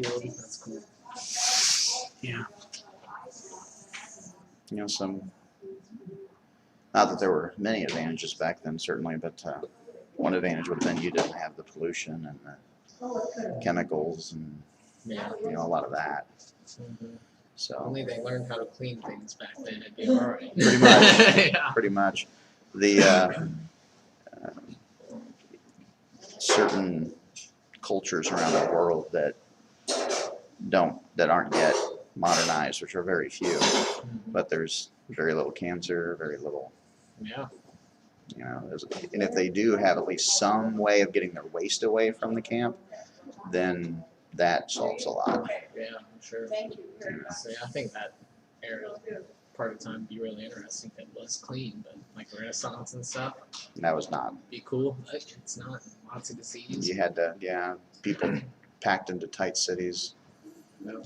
field. That's cool. Yeah. Some, not that there were many advantages back then, certainly, but one advantage would have been you didn't have the pollution and the chemicals and, Yeah. a lot of that. Mhm. So, Only they learned how to clean things back then, it'd be alright. pretty much. Yeah. Pretty much. The certain cultures around the world that aren't yet modernized, which are very few, Mhm. but there's very little cancer, very little, Yeah. and if they do have at least some way of getting their waste away from the camp, then that solves a lot. Yeah, I'm sure. So yeah, I think that era, part of the time, would be really interesting if it was clean, but like Renaissance and stuff, And that was not. be cool. But it's not. Lots of disease. You had to, people packed into tight cities. No.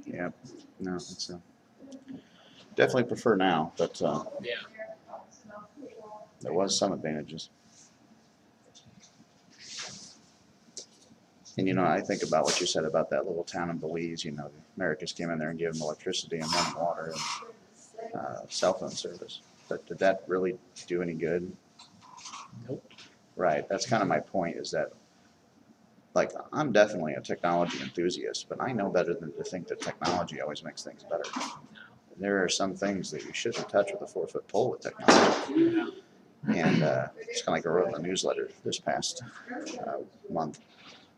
Yeah, no, it's definitely prefer now, but Yeah. there was some advantages. And I think about what you said about that little town in Belize. The Americans came in there and gave them electricity and running water and cell phone service. But did that really do any good? Nope. Right. That's kind of my point. Is that, like, I'm definitely a technology enthusiast, but I know better than to think that technology always makes things better. There are some things that you shouldn't touch with a 4-foot pole with technology. Yeah. And it's kind of like I wrote in the newsletter this past month,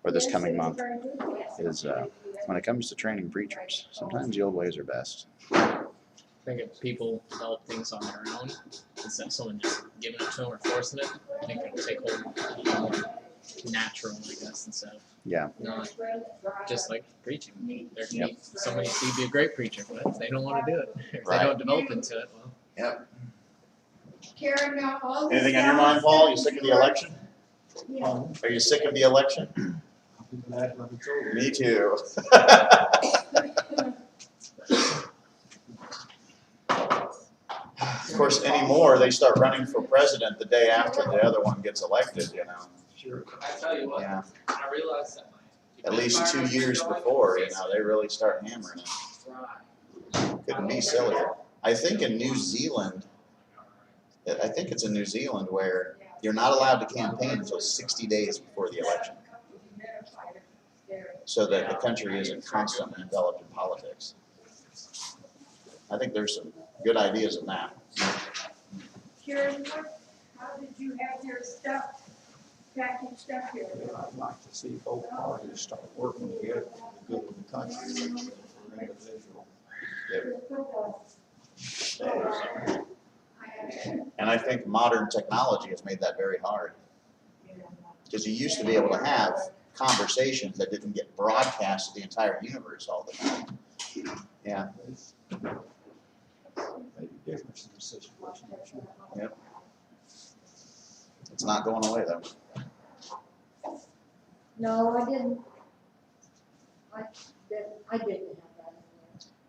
or this coming month, is when it comes to training preachers, sometimes the old ways are best. I think if people develop things on their own, instead of someone just giving it to them or forcing it, I think it would take hold more natural, I guess, instead of not just like preaching. There can be somebody you see be a great preacher, but they don't want to do it. If they don't develop into it, well. Yep. Anything on your mind, Paul? You sick of the election? Yeah. Are you sick of the election? Me too. Of course, anymore, they start running for president the day after the other one gets elected, Sure. I tell you what, Yeah. I realized that At least 2 years before, they really start hammering it. Couldn't be sillier. I think in New Zealand, it's in New Zealand where you're not allowed to campaign until 60 days before the election, so that the country isn't constantly enveloped in politics. I think there's some good ideas in that. Karen, how did you have your stuff, packaged up here? I'd like to see both parties start working together for the good of the country and for individual. And I think modern technology has made that very hard. Because you used to be able to have conversations that didn't get broadcast to the entire universe all the time. Yeah. Maybe difference in the situation. Yep. It's not going away though. No, I didn't. I didn't have that in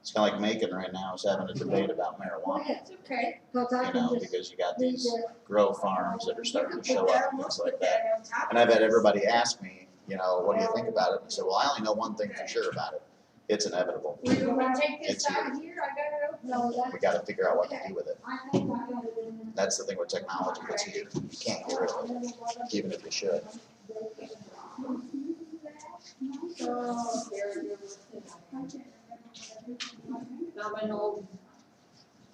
It's kind of like Macon right now is having a debate about there. marijuana. It's okay, because I can just. Because you got these grow farms that are starting to show up and things like that. And I've had everybody ask me, what do you think about it? And I said, well, I only know one thing for sure about it. It's inevitable. Will you want to take It's this out of here? I got it open. No, We got to figure out what to do with it. I think I got it in there. That's the thing with technology. It's here. You can't get rid of it, even if you should. I'm an old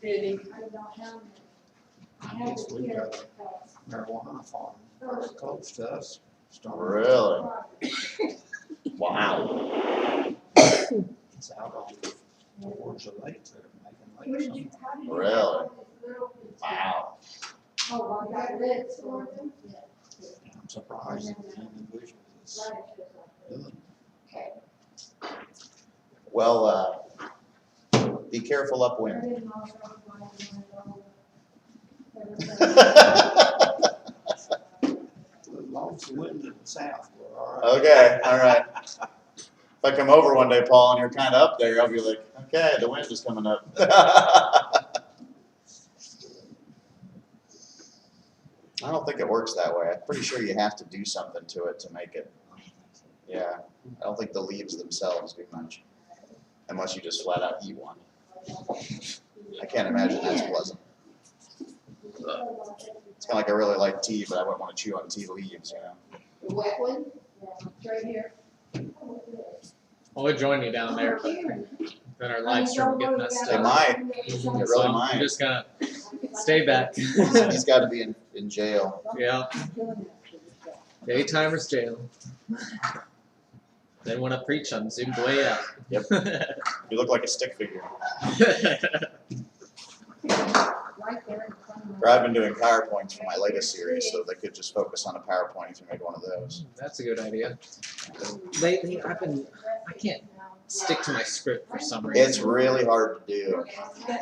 biddy. I guess we got a marijuana farm very close to us. Really? Wow. It's out on towards the lake there, making What lakes. did you, how did you? Really? Wow. Oh, I got it for them? I'm surprised that the individual is doing. Well, be careful upwind. As long as the wind in the south, we're all right. Okay, all right. If I come over one day, Paul, and you're kind of up there, I'll be like, okay, the wind is coming up. I don't think it works that way. I'm pretty sure you have to do something to it to make it Yeah, I don't think the leaves themselves do much, unless you just flat out eat one. I can't imagine that's pleasant. It's kind of like I really like tea, but I wouldn't want to chew on tea leaves, you know? The wet one, it's right here. Well, we'll join you down there, but then our live stream will get messed They up. might. It So really I'm might. just gonna stay back. He's got to be in jail. Yeah, daytimers jail. They want to preach on zoomed way out. Yep. You look like a stick figure. Right there in front of Or I've been doing PowerPoints for my latest series, so they could just focus on a PowerPoint if you made one of those. That's a good idea. Lately, I can't stick to my script for some reason. It's really hard to do.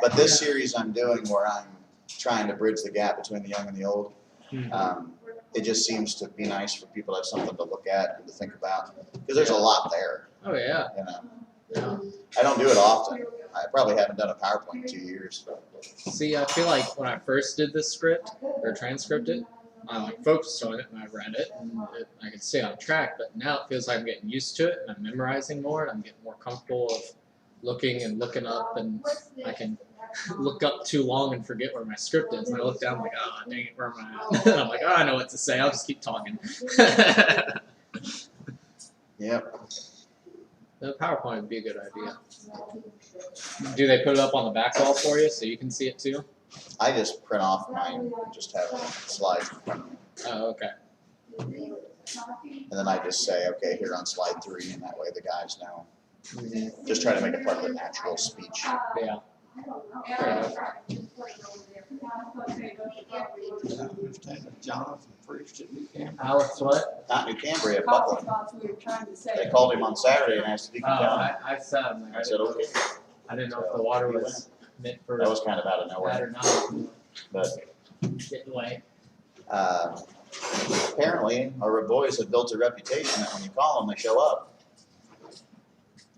But this series I'm doing where I'm trying to bridge the gap between the young and the old, it just seems to be nice for people to have something to look at and to think about. Because there's a lot there, Oh yeah. you know. Yeah. I don't do it often. I probably haven't done a PowerPoint in 2 years. See, I feel like when I first did this script or transcript it, I like focused on it and I read it and I could stay on track. But now it feels like I'm getting used to it and I'm memorizing more and I'm getting more comfortable of looking and looking up, and I can look up too long and forget where my script is. And I look down, I'm like, oh, dang it, where am I at? I'm like, oh, I know what to say. I'll just keep talking. Yep. The PowerPoint would be a good idea. Do they put it up on the back wall for you so you can see it too? I just print off mine and just have slides in front of me. Oh, okay. And then I just say, okay, here on slide 3, and that way the guys know. Just try to make it part of their natural speech. Yeah. Jonathan preached at New Camp. Alex, what? Not New Cambria, Buckland. we were trying to say. They called him on Saturday and asked if he could come. I said, I'm like, I said, okay. I didn't know if the water was meant for That was kind of out of that nowhere. or not. But Getting away. apparently, our boys have built a reputation that when you call them, they show up.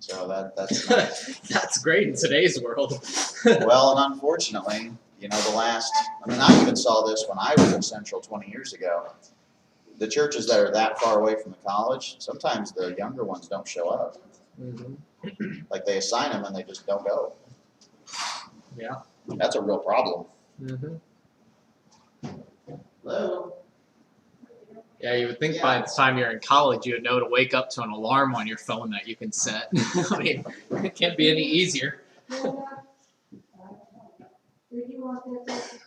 So that's nice. That's great in today's world. Well, and unfortunately, you know, I even saw this when I was in Central 20 years ago. The churches that are that far away from the college, sometimes the younger ones don't show up. Mm-hmm. Like they assign them and they just don't go. Yeah. That's a real problem. Mm-hmm. Hello? Yeah, you would think by the time you're in college, you would know to wake up to an alarm on your phone that you can set. I mean, it can't be any easier. Did you want that?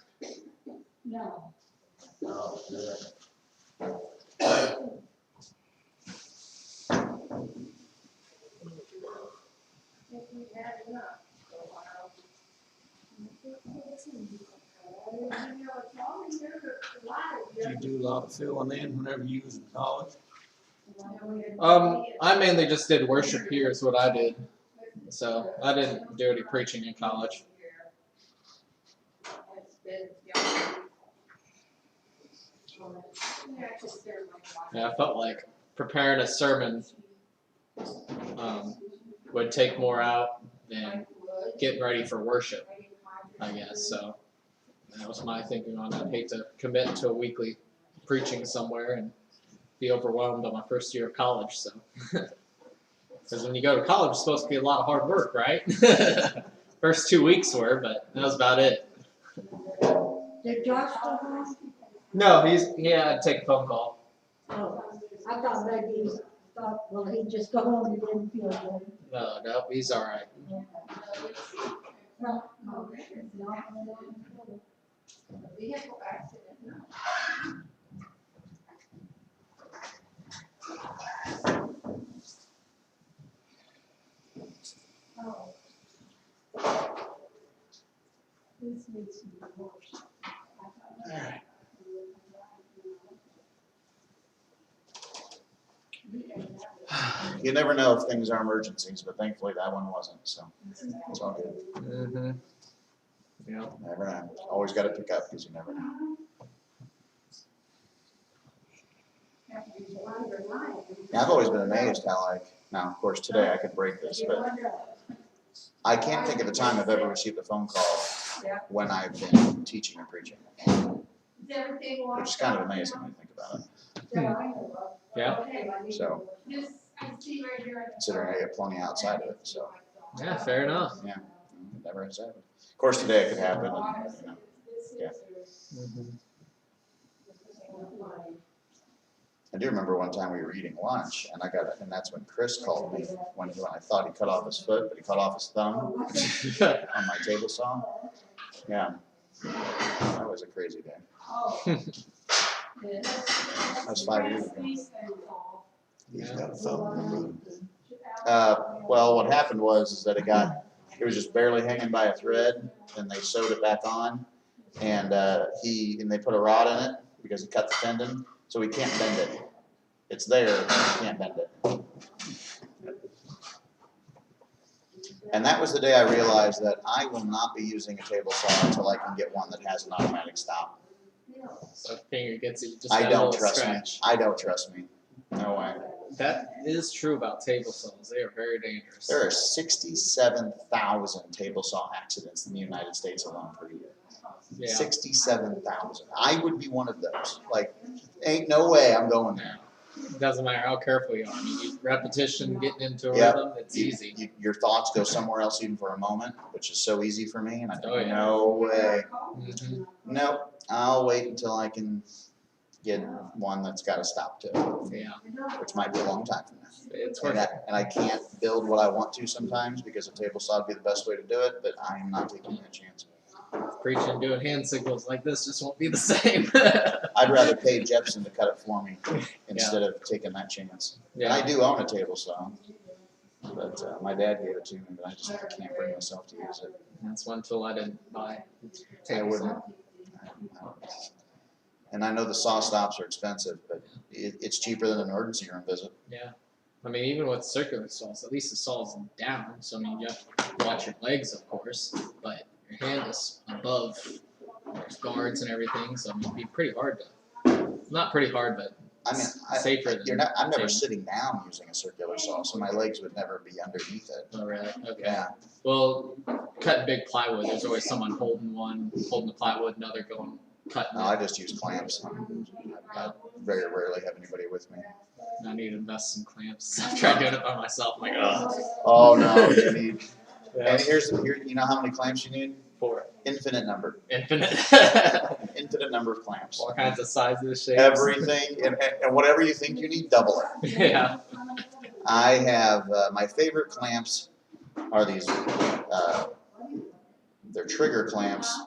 No. Oh, good. Did you do a lot of filling in whenever you was in college? I mainly just did worship here is what I did. So I didn't do any preaching in college. Yeah, I felt like preparing a sermon would take more out than getting ready for worship, I guess. So that was my thinking on it. I'd hate to commit to a weekly preaching somewhere and be overwhelmed on my first year of college. So, because when you go to college, it's supposed to be a lot of hard work, right? First 2 weeks were, but that was about it. Did Josh go home? No, he had to take a phone call. Oh, I thought maybe well, he'd just go home and didn't feel good. No, he's all right. No. Vehicle accident, no. Oh. This needs to be worse. Alright. You never know if things are emergencies, but thankfully that one wasn't, so it's all good. Mm-hmm. Yeah. Never know. Always got to pick up because you never know. Yeah, I've always been amazed how now of course today I could break this, but I can't think of a time I've ever received a phone call when I've been teaching or preaching, which is kind of amazing when you think about it. Yeah. So considering I get plenty outside of it, so, Yeah, fair enough. yeah, it never has happened. Of course, today it could happen, and, you know, yeah. Mm-hmm. I do remember one time we were eating lunch, and and that's when Chris called me, when I thought he cut off his foot, but he cut off his thumb on my table saw. Yeah, that was a crazy day. That was 5 years ago. He's got a thumb. Well, what happened was that it was just barely hanging by a thread, and they sewed it back on, and they put a rod in it because he cut the tendon, so he can't bend it. It's there, but he can't bend it. And that was the day I realized that I will not be using a table saw until I can get one that has an automatic stop. So finger gets it. Just I that don't little trust scratch. me. I don't trust me. No way. That is true about table saws. They are very dangerous. There are 67,000 table saw accidents in the United States alone per year. Yeah. 67,000. I would be one of those. Like, ain't no way I'm going there. It doesn't matter how careful you are. I mean, repetition, getting into a Yep. rhythm, it's easy. Your thoughts go somewhere else even for a moment, which is so easy for me. And I think, Oh, yeah. no way. Mm-hmm. Nope. I'll wait until I can get one that's got a stop to it, Yeah, which might be a long time from now. it's worth And I can't build what I want to sometimes because a table saw would be the best way to do it, but I am not taking that chance. preaching, doing hand signals like this just won't be the same. I'd rather pay Jepson to cut it for me instead of taking that chance. And I Yeah, do own a table saw, but my dad gave it to me, but I just can't bring myself to use it. that's one tool I didn't buy. I wouldn't. And I know the saw stops are expensive, but it's cheaper than an emergency room visit. Yeah, I mean, even with circular saws, at least the saw's down. So I mean, you have to watch your legs, of course, but your hand is above guards and everything. So I mean, it'd be pretty hard to, not pretty hard, but I mean, safer than. I'm never table. sitting down using a circular saw, so my legs would never be underneath it. Oh really? Okay. Yeah, Well, cutting big plywood, there's always someone holding the plywood, another going cutting no, I it. just use clamps. I very rarely have anybody with me. I need to invest in clamps. I've tried doing it by myself. I'm like, oh. Oh no, you need. Yeah. And you know how many clamps you need? 4. Infinite number. Infinite. Infinite number of clamps. All kinds of sizes, shapes. Everything, and whatever you think you need, double it. Yeah. I have, my favorite clamps are these, they're trigger clamps,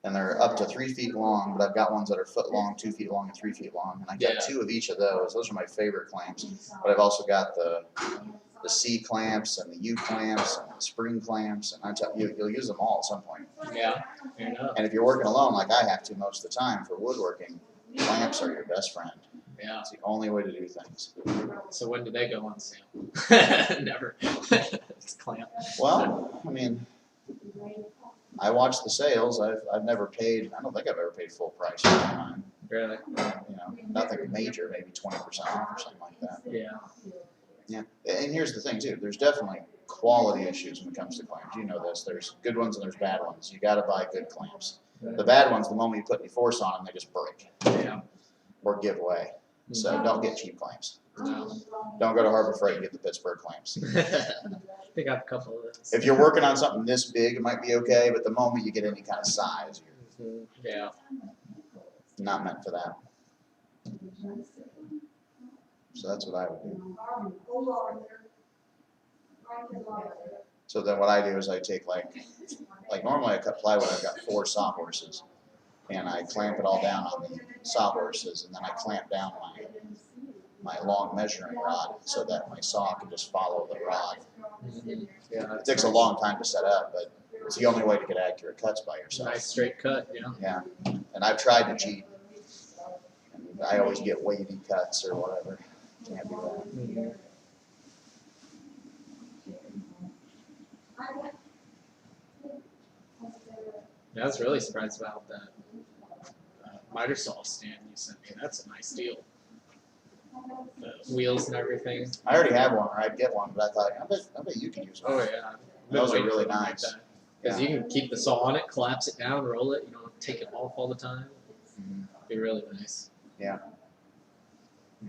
and they're up to 3 feet long, but I've got ones that are foot long, 2 feet long, and 3 feet long, and I got Yeah. 2 of each of those. Those are my favorite clamps. But I've also got the C clamps and the U clamps and the spring clamps, and I tell you, you'll use them all at some point. Yeah. Fair enough. And if you're working alone, like I have to most of the time for woodworking, clamps are your best friend. Yeah. It's the only way to do things. So when do they go on sale? Never. It's clamp. Well, I mean, I watch the sales. I've never paid. I don't think I've ever paid full price for mine. Really? You know, nothing major, maybe 20% off or something like that. Yeah. Yeah. And here's the thing too. There's definitely quality issues when it comes to clamps. You know this. There's good ones and there's bad ones. You got to buy good clamps. The bad ones, the moment you put any force on them, they just break Yeah. or give way. So don't get cheap clamps. No. Don't go to Harbor Freight and get the Pittsburgh clamps. I think I have a couple of those. If you're working on something this big, it might be okay, but the moment you get any kind of size, you're Mhm. Yeah. not meant for that. So that's what I would do. So then what I do is I take like normally I cut plywood, I've got 4 sawhorses. And I clamp it all down on the sawhorses, and then I clamp down my long measuring rod so that my saw can just follow the rod. Mhm. Yeah. It takes a long time to set up, but it's the only way to get accurate cuts by yourself. Nice straight cut. Yeah. Yeah, and I've tried to cheat. And I always get wavy cuts or whatever. Can't do that. Mhm. Yeah, I was really surprised about that miter saw stand you sent me. That's a nice deal. The wheels and everything. I already have one, or I'd get one, but I thought, I bet you could use one. Oh yeah. Those are really nice. Because you can keep the saw on it, collapse it down, roll it. You don't have to take it off all the time. Mhm. Be really nice.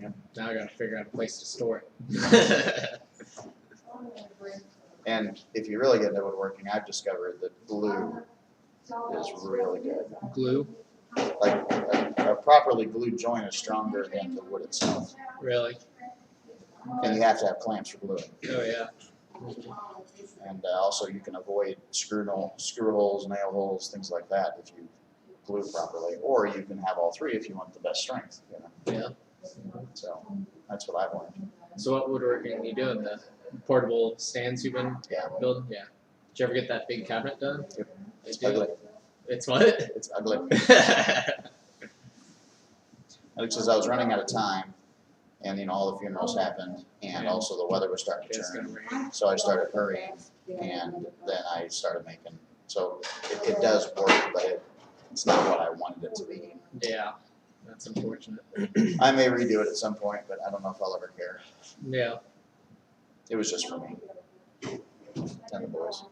Now I gotta figure out a place to store it. And if you really get into woodworking, I've discovered that glue is really good. Glue? Like a properly glued joint is stronger than the wood itself. Really? And you have to have clamps for gluing. Oh yeah. And also you can avoid screw holes, nail holes, things like that if you glue properly. Or you can have all three if you want the best strength. You know? Yeah. So that's what I've learned. So what woodworking are you doing? The portable stands you've been Yeah. building? Yeah. Did you ever get that big cabinet done? Yep. They It's do. ugly. It's what? It's ugly. It's just I was running out of time, and all the funerals happened, and also the weather was starting to It's gonna turn. rain. So I started hurrying, and then I started making. So it does work, but it's not what I wanted it to be. Yeah. That's unfortunate. I may redo it at some point, but I don't know if I'll ever care. Yeah. It was just for me and the boys.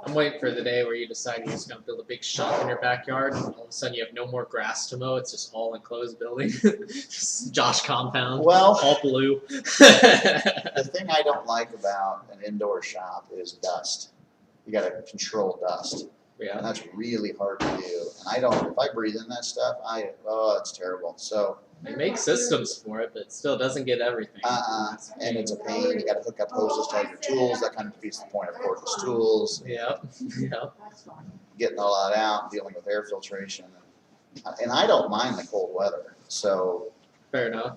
I'm waiting for the day where you decide you're just gonna build a big shop in your backyard, and all of a sudden you have no more grass to mow. It's just all enclosed building. Just Josh compound. Well, all blue. the thing I don't like about an indoor shop is dust. You got to control dust, Yeah. and that's really hard to do. And I don't. If I breathe in that stuff, it's terrible. So They make systems for it, but it still doesn't get everything. and it's a pain. You got to hook up hoses to all your tools. That kind of defeats the point of cordless tools. Yep. Yep. Getting all that out, dealing with air filtration, and I don't mind the cold weather. So Fair enough.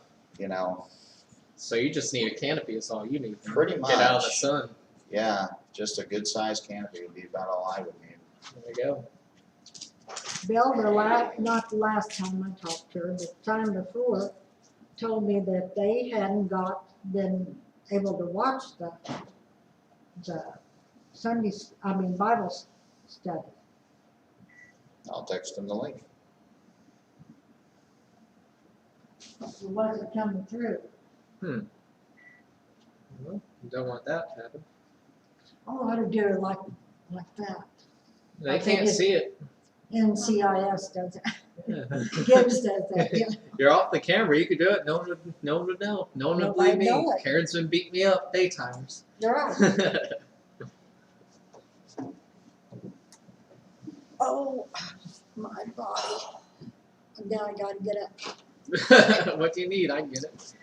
So you just need a canopy is all you need. then. Pretty Get out of the much. sun. yeah, just a good sized canopy would be about all I would need. There you go. Bill, not the last time I talked to her, the time before, told me that they hadn't been able to watch the Bible study. I'll text them the link. It wasn't coming through. Well, you don't want that to happen. Oh, I ought to do it like that. They I think can't it- see it. NCIS does it. Yeah. Gibbs does that. Yeah. You're off the camera. You could do it. No one would know. No one would Nobody believe me. know it. Karen's been beating me up daytimes. You're right. Oh, my body. Now I gotta get up. What do you need? I can get it.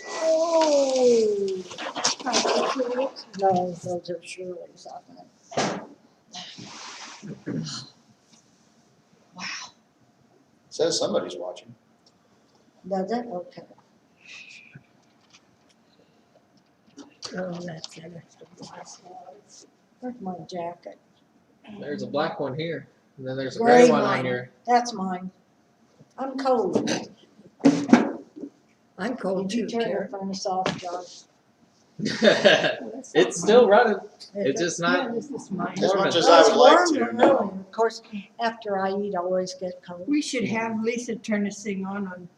Oh. No, those are Shirley's, I think. Says somebody's watching. Does it? Okay. Oh, that's it. Where's my jacket? There's a black one here, and then there's a Gray gray one one. on your. That's mine. I'm cold. I'm cold too, turn the furnace off, Josh? It's still running. It's just not. This is mine. As much as Well, I it's would like warm to, early. no. Of course, after I eat, I always get cold. We should have Lisa turn this thing on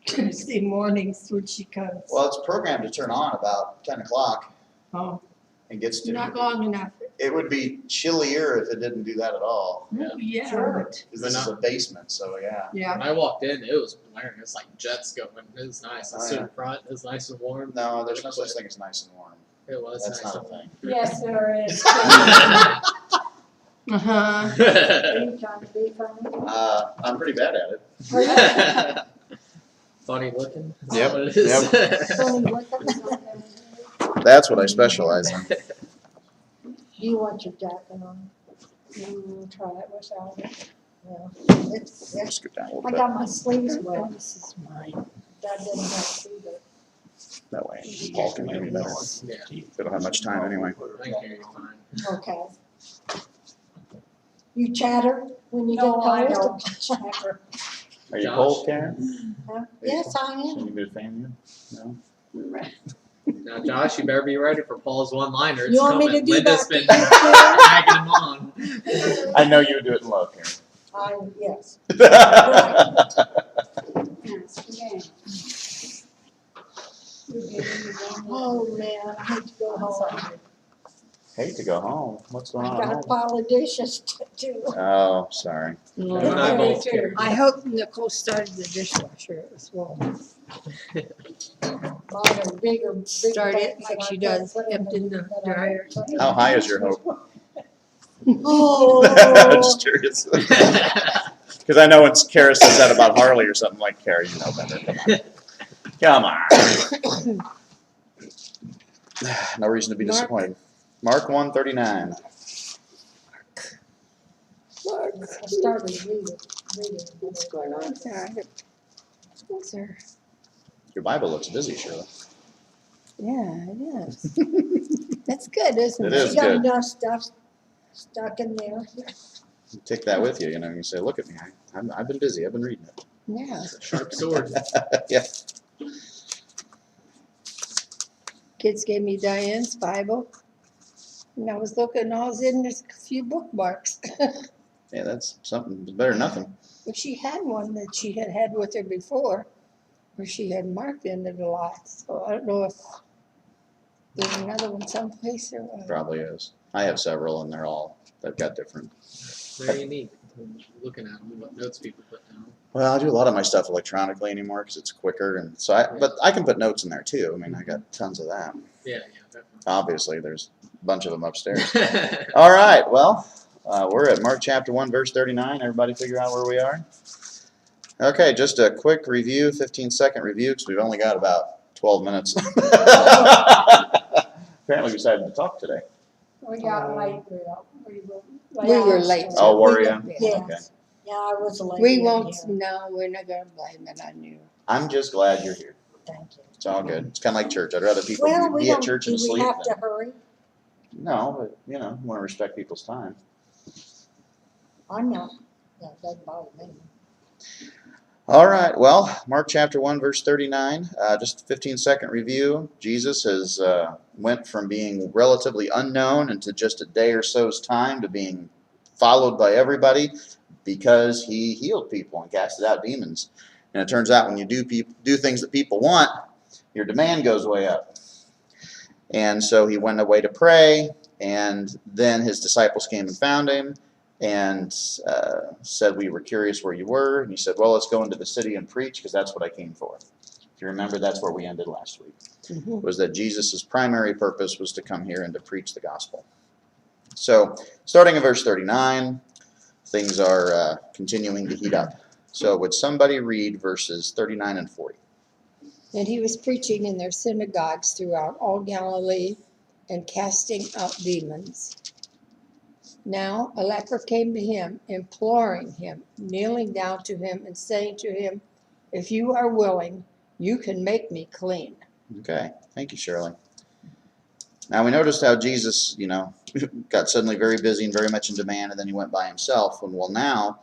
Tuesday mornings when she comes. Well, it's programmed to turn on about 10 o'clock Oh, and gets to. not long enough. It would be chillier if it didn't do that at all. Yeah. Yeah, Sure. but- Because this is a basement, so yeah. yeah. When I walked in, it was blaring. It was like jets going. It was nice. I Oh, stood yeah. in front. It was nice and warm. No, there's no such thing as nice and warm. It was That's nice not a and thing. Yes, there is. Uh-huh. warm. Are you trying to be funny? I'm pretty bad at it. Funny looking. Is Yep, that what it is? Funny looking? That's what I specialize in. You want your jacket on? Try it without it. Yeah. It's, Scoot down a little I bit. got my sleeves wet. This is mine. That didn't help either. That way. Paul can hear me better. Yeah, We don't have much time anyway. I can hear you fine. Okay. You chatter when you No, I get cold? don't chatter. Are you Josh? cold, Karen? Huh? Yes, I Can am. you be a fan? No. Now, Josh, you better be ready for Paul's one-liner. It's You want me coming. to do Linda's that? been tagging him on. I know you would do it in love, Yes. Karen. Oh, man, I hate to go home. Hate to go home. What's going I on at got a home? pile of dishes to do. Oh, sorry. You and I both care. I hope Nicole started the dishwasher as well. Mine are bigger, big Start it things like that she I does, put in empty the that I dryer. put in. How high is your hope? Oh. Just curious. Because I know when Kara says that about Harley or something, like, Kara, you know better. Come on. Come on. No reason to be Mark. disappointed. Mark 139. I started reading. What's going on there? What's there? Your Bible looks busy, Shirley. Yeah, it is. That's good, isn't It it? is. She got good. enough stuff stuck in there. You take that with you, you know, and you say, look at me. I've been busy. I've been reading it. Yeah. Sharp sword. Yeah. Kids gave me Diane's Bible. And I was looking, all I was in, there's a few bookmarks. Yeah, that's something better than nothing. But she had one that she had had with her before, where she had marked in it a lot. So I don't know if there's another one someplace or what. Probably is. I have several, and they've got different. Very unique. Looking at them, what notes people put down. Well, I do a lot of my stuff electronically anymore because it's quicker, and so but I can put notes in there too. I mean, I got tons of that. Yeah, yeah, Obviously, there's a bunch of them upstairs. definitely. All right, well, we're at Mark chapter 1, verse 39. Everybody figure out where we are? Okay, just a quick review, 15-second review, because we've only got about 12 minutes. Apparently, we decided to talk today. We got late. We were late. Oh, were you? Yes. Okay. Yeah, I was late. We in won't, here. no, we're not gonna blame it on you. I'm just glad you're here. Thank you. It's all good. It's kind of like church. I'd rather people Well, we be at don't, church do and we asleep. have to hurry? No, but, you know, want to respect people's time. I'm not, that doesn't bother me. All right, well, Mark chapter 1, verse 39, just a 15-second review. Jesus has went from being relatively unknown into just a day or so's time to being followed by everybody because he healed people and casted out demons. And it turns out when you do things that people want, your demand goes way up. And so he went away to pray, and then his disciples came and found him and said, we were curious where you were. And he said, well, let's go into the city and preach because that's what I came for. If you remember, that's where we ended last week, was that Jesus' primary purpose was to come here and to preach the gospel. So starting in verse 39, things are continuing to heat up. So would somebody read verses 39 and 40? And he was preaching in their synagogues throughout all Galilee and casting out demons. Now a leper came to him, imploring him, kneeling down to him and saying to him, if you are willing, you can make me clean. Okay, thank you, Shirley. Now we noticed how Jesus, you know, got suddenly very busy and very much in demand, and then he went by himself. And well, now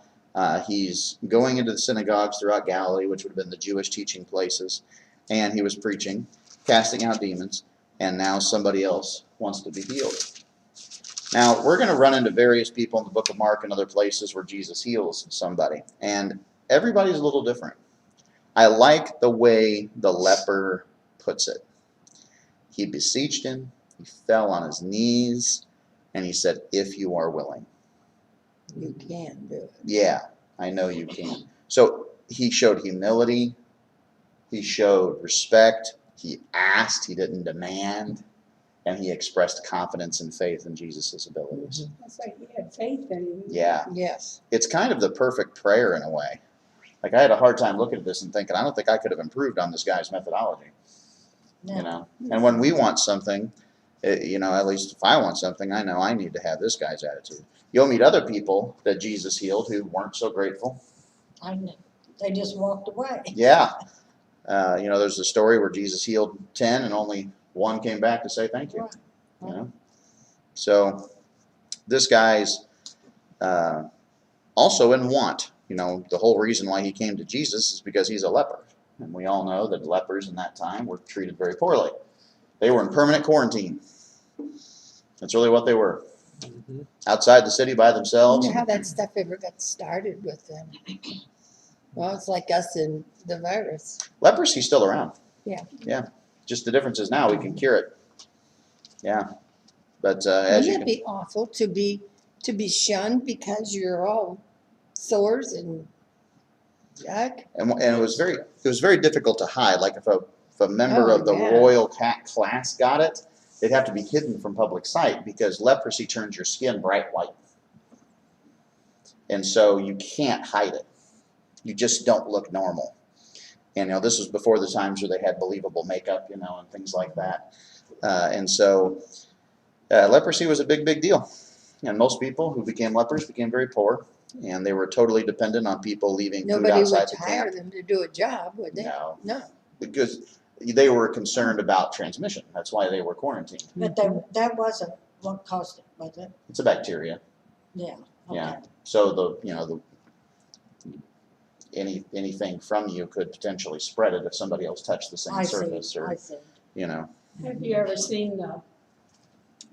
he's going into the synagogues throughout Galilee, which would have been the Jewish teaching places, and he was preaching, casting out demons, and now somebody else wants to be healed. Now, we're going to run into various people in the book of Mark and other places where Jesus heals somebody, and everybody's a little different. I like the way the leper puts it. He beseeched him, he fell on his knees, and he said, if you are willing. You can do it. Yeah, I know you can. So he showed humility, he showed respect, he asked, he didn't demand, and he expressed confidence and faith in Jesus' abilities. It's like he had faith in him. Yeah, Yes. it's kind of the perfect prayer in a way. Like I had a hard time looking at this and thinking, I don't think I could have improved on this guy's methodology. You know, and when we want something, you know, at least if I want something, I know I need to have this guy's attitude. You'll meet other people that Jesus healed who weren't so grateful. I know. They just walked away. Yeah. You know, there's a story where Jesus healed 10 and only one came back to say thank you. You know, so this guy's also in want. You know, the whole reason why he came to Jesus is because he's a leper. And we all know that lepers in that time were treated very poorly. They were in permanent quarantine. That's really what they were. Outside the city by I themselves. wonder how that stuff ever got started with them. Well, it's like us in the virus. Leprosy's still around. Yeah. Yeah. Just the difference is now we can cure it. Yeah. But as you Wouldn't it can, be awful to be shunned because you're all sores and yuck? and it was very difficult to hide. Like if a member Oh, of the yeah. royal cat class got it, they'd have to be hidden from public sight because leprosy turns your skin bright white. And so you can't hide it. You just don't look normal. And this was before the times where they had believable makeup, and things like that. And so leprosy was a big deal. And most people who became lepers became very poor, and they were totally dependent on people leaving food Nobody outside would the hire camp. them to do a job, would they? No, No. because they were concerned about transmission. That's why they were quarantined. But that wasn't what caused it, was it? It's a bacteria. Yeah. Yeah. Okay. So anything from you could potentially spread it if somebody else touched the same I surface, see, or I see. Have you ever seen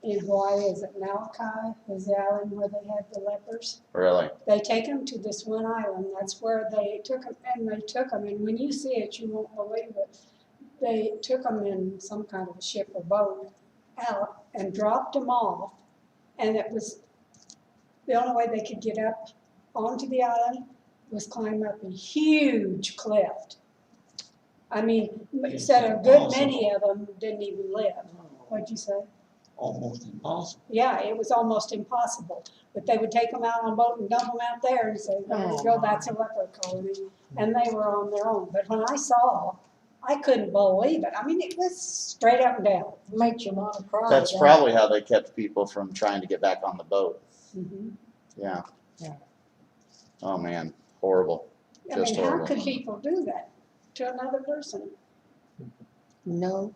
in Hawaii, is it Malachi, is the island where they had the lepers? really. They take them to this one island, that's where they took them, and when you see it, you won't believe it. They took them in some kind of a ship or boat out and dropped them off, and it was, the only way they could get up onto the island was climb up a huge cliff. I mean, said a good many of them didn't even live. What'd you say? Almost impossible. Yeah, it was almost impossible. But they would take them out on a boat and dump them out there and say, there you go, that's a leper colony. And they were on their own. But when I saw, I couldn't believe it. I mean, it was straight up and down. Makes you want to cry. That's doesn't probably how they kept people from trying to get back on the boat. Mhm. Yeah. Yeah. Oh man, horrible. I Just mean, how horrible. could people do that to another person? No.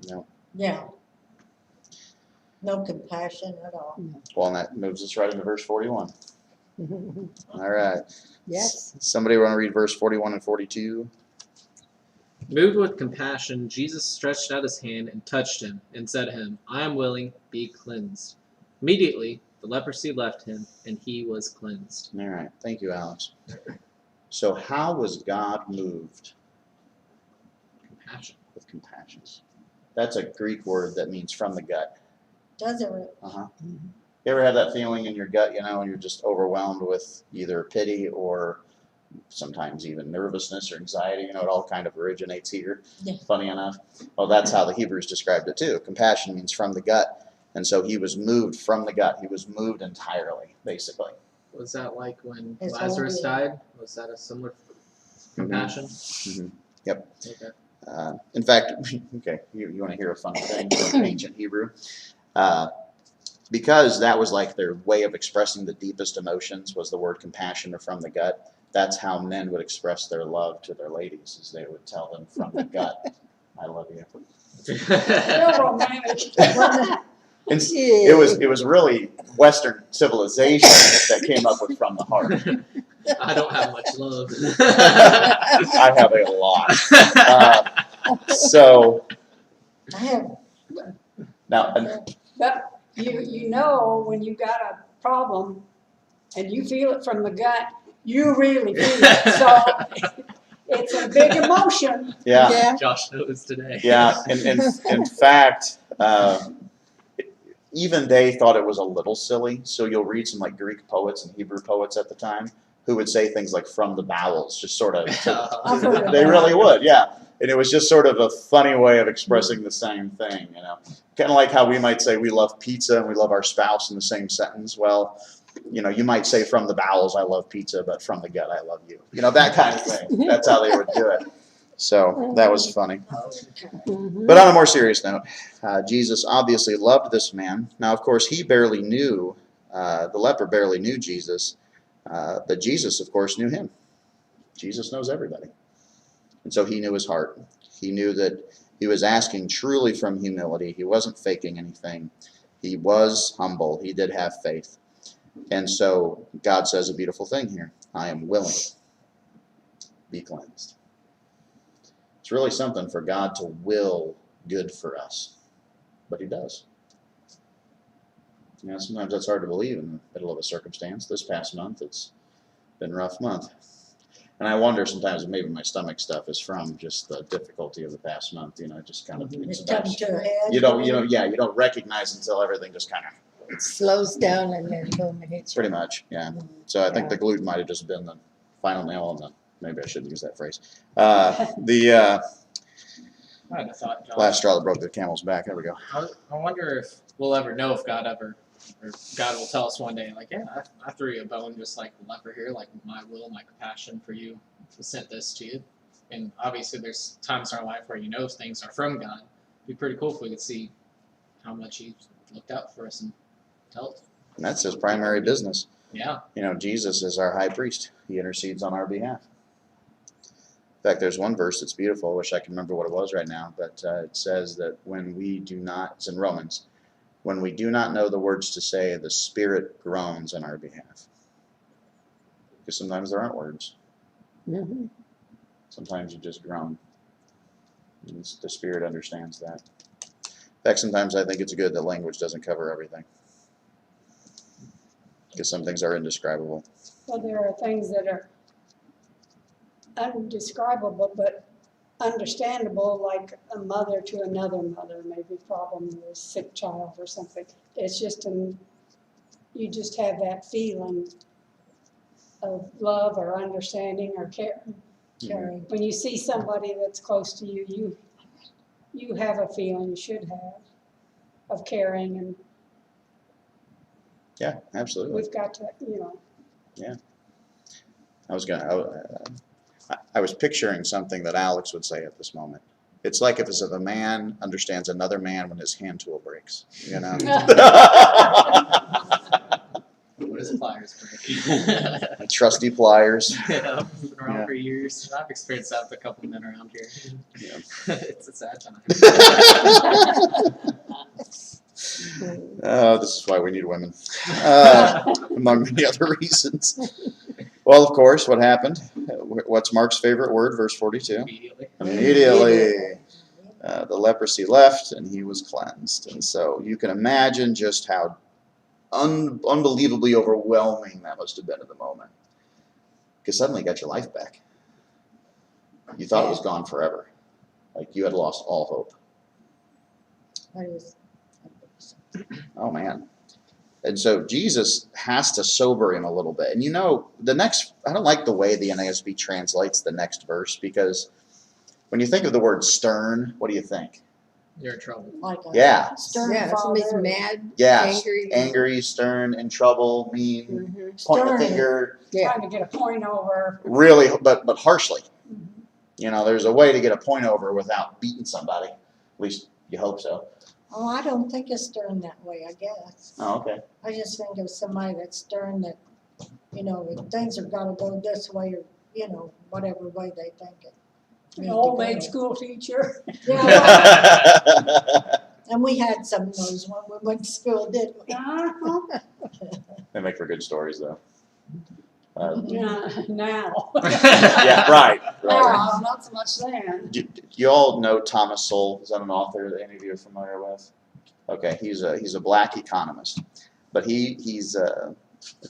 No. Yeah. No compassion at all. Well, and that moves us right into verse 41. All right. Yes. Somebody want to read verse 41 and 42? Moved with compassion, Jesus stretched out his hand and touched him, and said to him, I am willing, be cleansed. Immediately the leprosy left him, and he was cleansed. All right. Thank you, Alex. So how was God moved? Compassion. With compassion. That's a Greek word that means from the gut. Doesn't it? Uh-huh. You ever have that feeling in your gut, and you're just overwhelmed with either pity or sometimes even nervousness or anxiety? It all kind of originates here, Yeah. funny enough. Well, that's how the Hebrews described it too. Compassion means from the gut. And so he was moved from the gut. He was moved entirely, basically. Was that like when His whole Lazarus being. died? Was that a similar compassion? Yep. Okay. In fact, okay, you want to hear a funny thing from ancient Hebrew? Because that was like their way of expressing the deepest emotions was the word compassion or from the gut. That's how men would express their love to their ladies, is they would tell them from the gut, I love you. Real romantic. It was really Western civilization that came up with from the heart. I don't have much love. I have a lot. So I have, now, But you know when you got a problem and you feel it from the gut, you really feel it. So it's a big emotion. yeah, Yeah. Josh knows today. yeah. In fact, even they thought it was a little silly. So you'll read some like Greek poets and Hebrew poets at the time who would say things like "from the bowels," just sort of. I've heard of They that. really would, yeah. And it was just sort of a funny way of expressing the same thing, Kind of like how we might say we love pizza and we love our spouse in the same sentence. Well, you might say from the bowels, I love pizza, but from the gut, I love you. That kind of thing. That's how they would do it. So that was funny. Mhm. But on a more serious note, Jesus obviously loved this man. Now, of course, he barely knew, the leper barely knew Jesus, but Jesus, of course, knew him. Jesus knows everybody. And so he knew his heart. He knew that he was asking truly from humility. He wasn't faking anything. He was humble. He did have faith. And so God says a beautiful thing here. I am willing. Be cleansed. It's really something for God to will good for us. But he does. Sometimes that's hard to believe in the middle of a circumstance. This past month, it's been a rough month. And I wonder sometimes if maybe my stomach stuff is from just the difficulty of the past month, just kind of, It's sometimes coming to a head. you don't recognize until everything just kind of, It slows down and then boom, it hits you. pretty much, yeah. So I think Yeah. the gluten might have just been the final nail on the, maybe I shouldn't use that phrase. I had a thought, John. Last straw that broke the camel's back, there we go. I wonder if we'll ever know if God will tell us one day, like, yeah, I threw you a bone just like the leper here, like my will, my compassion for you sent this to you. And obviously there's times in our life where things are from God. It'd be pretty cool if we could see how much He looked out for us and helped. And that's his primary business. Yeah. Jesus is our high priest. He intercedes on our behalf. In fact, there's one verse that's beautiful. I wish I could remember what it was right now, but it says that when we do not, it's in Romans, when we do not know the words to say, the Spirit groans on our behalf. Because sometimes there aren't words. Mhm. Sometimes you just groan. And the Spirit understands that. In fact, sometimes I think it's good that language doesn't cover everything. Because some things are indescribable. Well, there are things that are undescribable but understandable, like a mother to another mother, maybe problem with a sick child or something. It's just you just have that feeling of love or understanding or care. Caring. When you see somebody that's close to you, you have a feeling, you should have, of caring, and Yeah, absolutely. we've got to, I was picturing something that Alex would say at this moment. It's like if a man understands another man when his hand tool breaks, What is pliers break? Trusty pliers. Yeah, been around Yeah. for years. I've experienced that with a couple of men around here. Yeah. It's a sad time. Oh, this is why we need women, among many other reasons. Well, of course, what happened? What's Mark's favorite word? Verse 42. Immediately. Immediately, the leprosy left and he was cleansed. And so you can imagine just how unbelievably overwhelming that must have been at the moment. Because suddenly you got your life back. You thought it was gone forever. Like you had lost all hope. That is- Oh, man. And so Jesus has to sober him a little bit. And I don't like the way the NASB translates the next verse, because when you think of the word stern, what do you think? You're in trouble. Like a Yeah. stern Yeah, somebody's father. mad, Yes. angry. Angry, stern, in trouble, mean, Mhm. point the Stern. finger, Yeah. trying to get a point over. really, but harshly. There's a way to get a point over without beating somebody. At least you hope so. Oh, I don't think it's stern that way, I guess. Oh, okay. I just think of somebody that's stern that, if things are gonna go this way or, whatever way they think it. An need to old go. age school teacher. Yeah, well, and we had some of those when we went to school, didn't we? They make for good stories, though. Yeah, now. Yeah, right. Now, not so much then. Do you all know Thomas Sowell? Is that an author that any of you are familiar with? Okay, he's a black economist, but he's a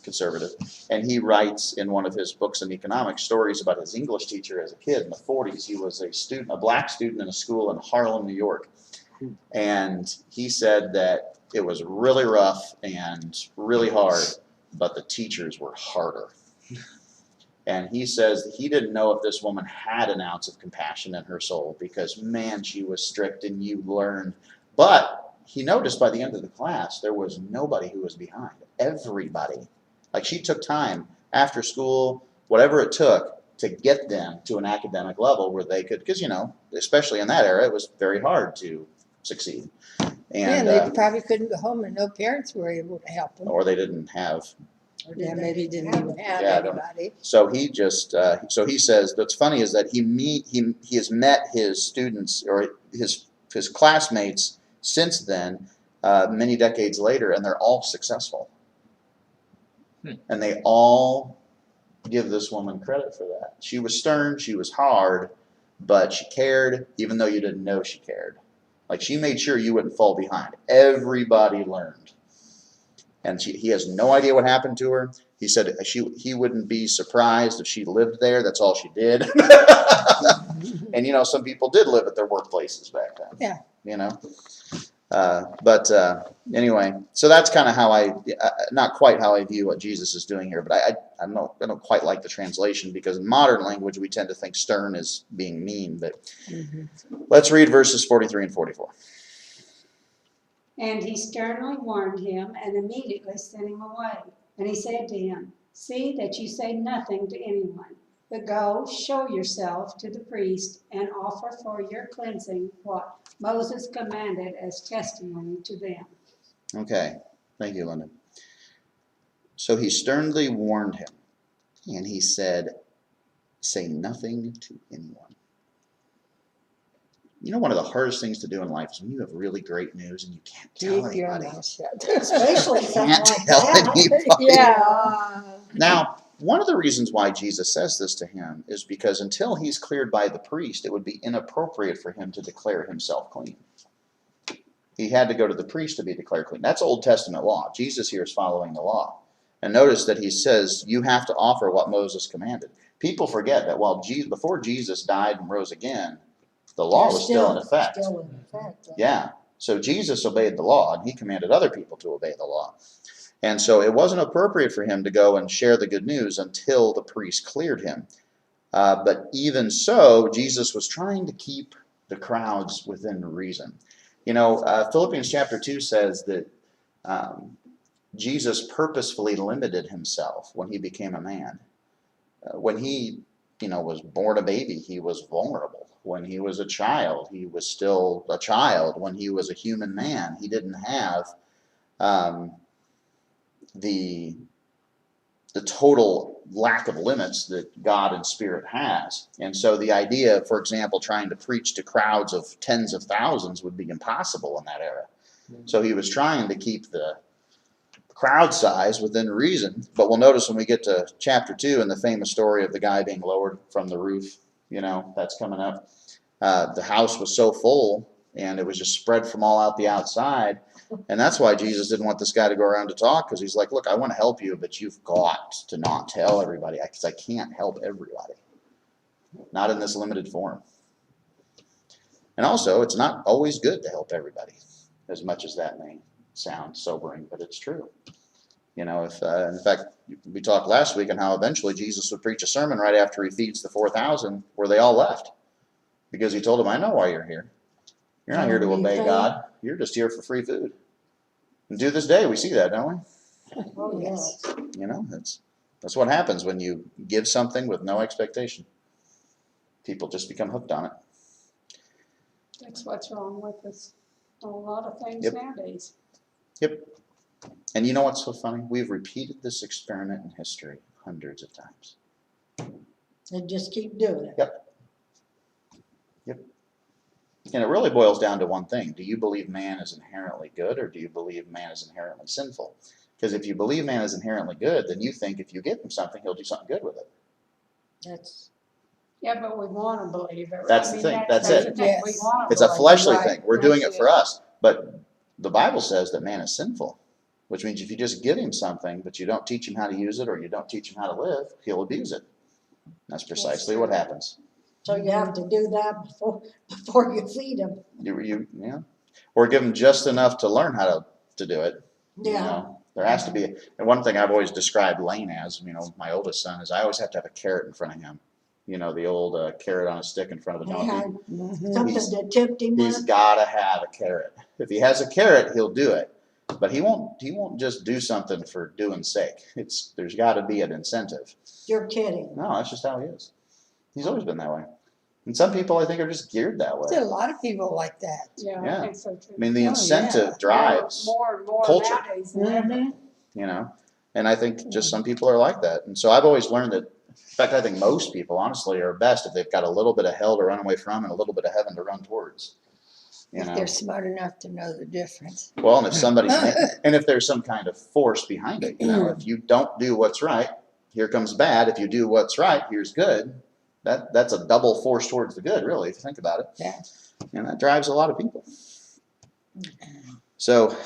conservative, and he writes in one of his books on economics stories about his English teacher as a kid in the 40s. He was a black student in a school in Harlem, New York, and he said that it was really rough and really hard, but the teachers were harder. And he says that he didn't know if this woman had an ounce of compassion in her soul, because, man, she was strict and you learned. But he noticed by the end of the class, there was nobody who was behind. Everybody. Like, she took time after school, whatever it took, to get them to an academic level where they could, because, especially in that era, it was very hard to succeed. And, Yeah, they probably couldn't go home and no parents were able to help them. or they didn't have. Yeah, maybe didn't even have Yeah, I don't- anybody. So he just, so he says, what's funny is that he has met his students or his classmates since then, many decades later, and they're all successful. And they all give this woman credit for that. She was stern, she was hard, but she cared, even though you didn't know she cared. Like, she made sure you wouldn't fall behind. Everybody learned. And he has no idea what happened to her. He said he wouldn't be surprised if she lived there. That's all she did. And you know, some people did live at their workplaces back then. Yeah. You know, but anyway, so that's kind of how not quite how I view what Jesus is doing here. But I don't quite like the translation, because in modern language we tend to think stern is being mean. But let's read verses 43 and 44. And he sternly warned him and immediately sent him away. And he said to him, see that you say nothing to anyone, but go, show yourself to the priest, and offer for your cleansing what Moses commanded as testimony to them. Okay, thank you, Linda. So he sternly warned him, and he said, say nothing to anyone. You know, one of the hardest things to do in life is when you have really great news and you can't tell Keep your anybody. mouth shut. Especially something Can't like tell that. anybody. Yeah. Now, one of the reasons why Jesus says this to him is because until he's cleared by the priest, it would be inappropriate for him to declare himself clean. He had to go to the priest to be declared clean. That's Old Testament law. Jesus here is following the law. And notice that he says, you have to offer what Moses commanded. People forget that before Jesus died and rose again, the law was still in effect. Still in effect. Yeah. So Jesus obeyed the law, and he commanded other people to obey the law. And so it wasn't appropriate for him to go and share the good news until the priest cleared him. But even so, Jesus was trying to keep the crowds within reason. You know, Philippians chapter 2 says that Jesus purposefully limited himself when he became a man. When he, was born a baby, he was vulnerable. When he was a child, he was still a child. When he was a human man, he didn't have the total lack of limits that God and Spirit has. And so the idea, for example, trying to preach to crowds of tens of thousands would be impossible in that era. So he was trying to keep the crowd size within reason. But we'll notice when we get to chapter 2 and the famous story of the guy being lowered from the roof, that's coming up. The house was so full and it was just spread from all out the outside. And that's why Jesus didn't want this guy to go around to talk, because he's like, look, I want to help you, but you've got to not tell everybody, because I can't help everybody. Not in this limited form. And also, it's not always good to help everybody, as much as that may sound sobering, but it's true. In fact, we talked last week on how eventually Jesus would preach a sermon right after he feeds the 4,000 where they all left. Because he told them, I know why you're here. You're not here to obey God. You're just here for free food. And to this day, we see that, don't we? Oh, yes. That's what happens when you give something with no expectation. People just become hooked on it. That's what's wrong with us. A lot of things Yep. nowadays. Yep. And you know what's so funny? We've repeated this experiment in history hundreds of times. And just keep doing it. Yep. And it really boils down to one thing. Do you believe man is inherently good, or do you believe man is inherently sinful? Because if you believe man is inherently good, then you think if you give him something, he'll do something good with it. Yeah, but we want to believe it. That's the thing. That's it. thing. We Yes. want to It's a believe fleshly Right. thing. We're doing it That's for it. us. But the Bible says that man is sinful, which means if you just give him something, but you don't teach him how to use it, or you don't teach him how to live, he'll abuse it. That's precisely what happens. So you have to do that before you feed them. Or give him just enough to learn how to do it. Yeah. There has to be, and one thing I've always described Lane as, my oldest son, is I always have to have a carrot in front of him. The old carrot on a stick in front of a He donkey. had Mhm. something that tipped him He's up. got to have a carrot. If he has a carrot, he'll do it. But he won't just do something for doing sake. There's got to be an incentive. You're kidding. No, that's just how he is. He's always been that way. And some people, I think, are just geared that way. There's a lot of people like that. Yeah, Yeah. I think so too. I mean, the Oh, incentive yeah. drives, more and more culture. nowadays than ever. Mhm. And I think just some people are like that. And so I've always learned that, in fact, I think most people, honestly, are best if they've got a little bit of hell to run away from and a little bit of heaven to run towards. If they're smart enough to know the difference. Well, and if there's some kind of force behind it, if you don't do what's right, here comes bad. If you do what's right, here's good. That's a double force towards the good, really, if you think about it. Yeah. And that drives a lot of people. So,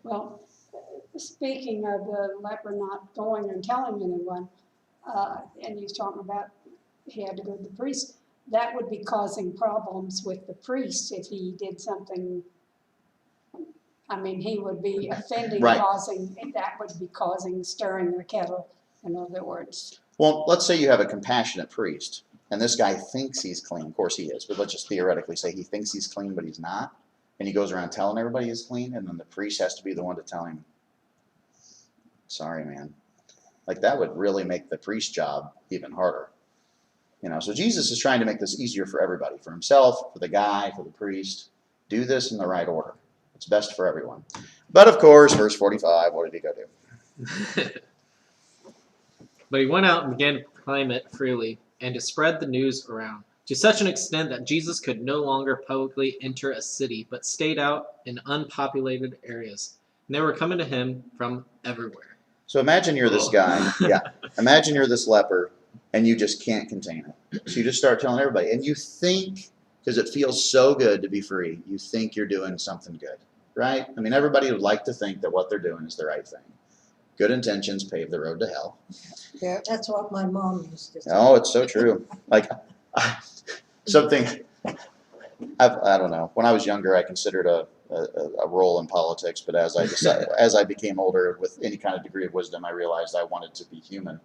Well, speaking of the leper not going and telling anyone, and he's talking about he had to go to the priest, that would be causing problems with the priest if he did something. I mean, he would be offending, Right. that would be causing stirring the kettle, in other words. Well, let's say you have a compassionate priest, and this guy thinks he's clean. Of course he is, but let's just theoretically say he thinks he's clean, but he's not. And he goes around telling everybody he's clean, and then the priest has to be the one to tell him, sorry, man. Like, that would really make the priest's job even harder. You know, so Jesus is trying to make this easier for everybody, for himself, for the guy, for the priest. Do this in the right order. It's best for everyone. But of course, verse 45, what did he go do? But he went out and began to proclaim it freely and to spread the news around, to such an extent that Jesus could no longer publicly enter a city, but stayed out in unpopulated areas. And they were coming to him from everywhere. So imagine you're this guy. Yeah. Imagine you're this leper, and you just can't contain it. So you just start telling everybody. And you think, because it feels so good to be free, you think you're doing something good, right? I mean, everybody would like to think that what they're doing is the right thing. Good intentions pave the road to hell. Yeah. That's what my mom used to say. Oh, it's so true. Like, something, I don't know. When I was younger, I considered a role in politics, but as I became older with any kind of degree of wisdom, I realized I wanted to be human.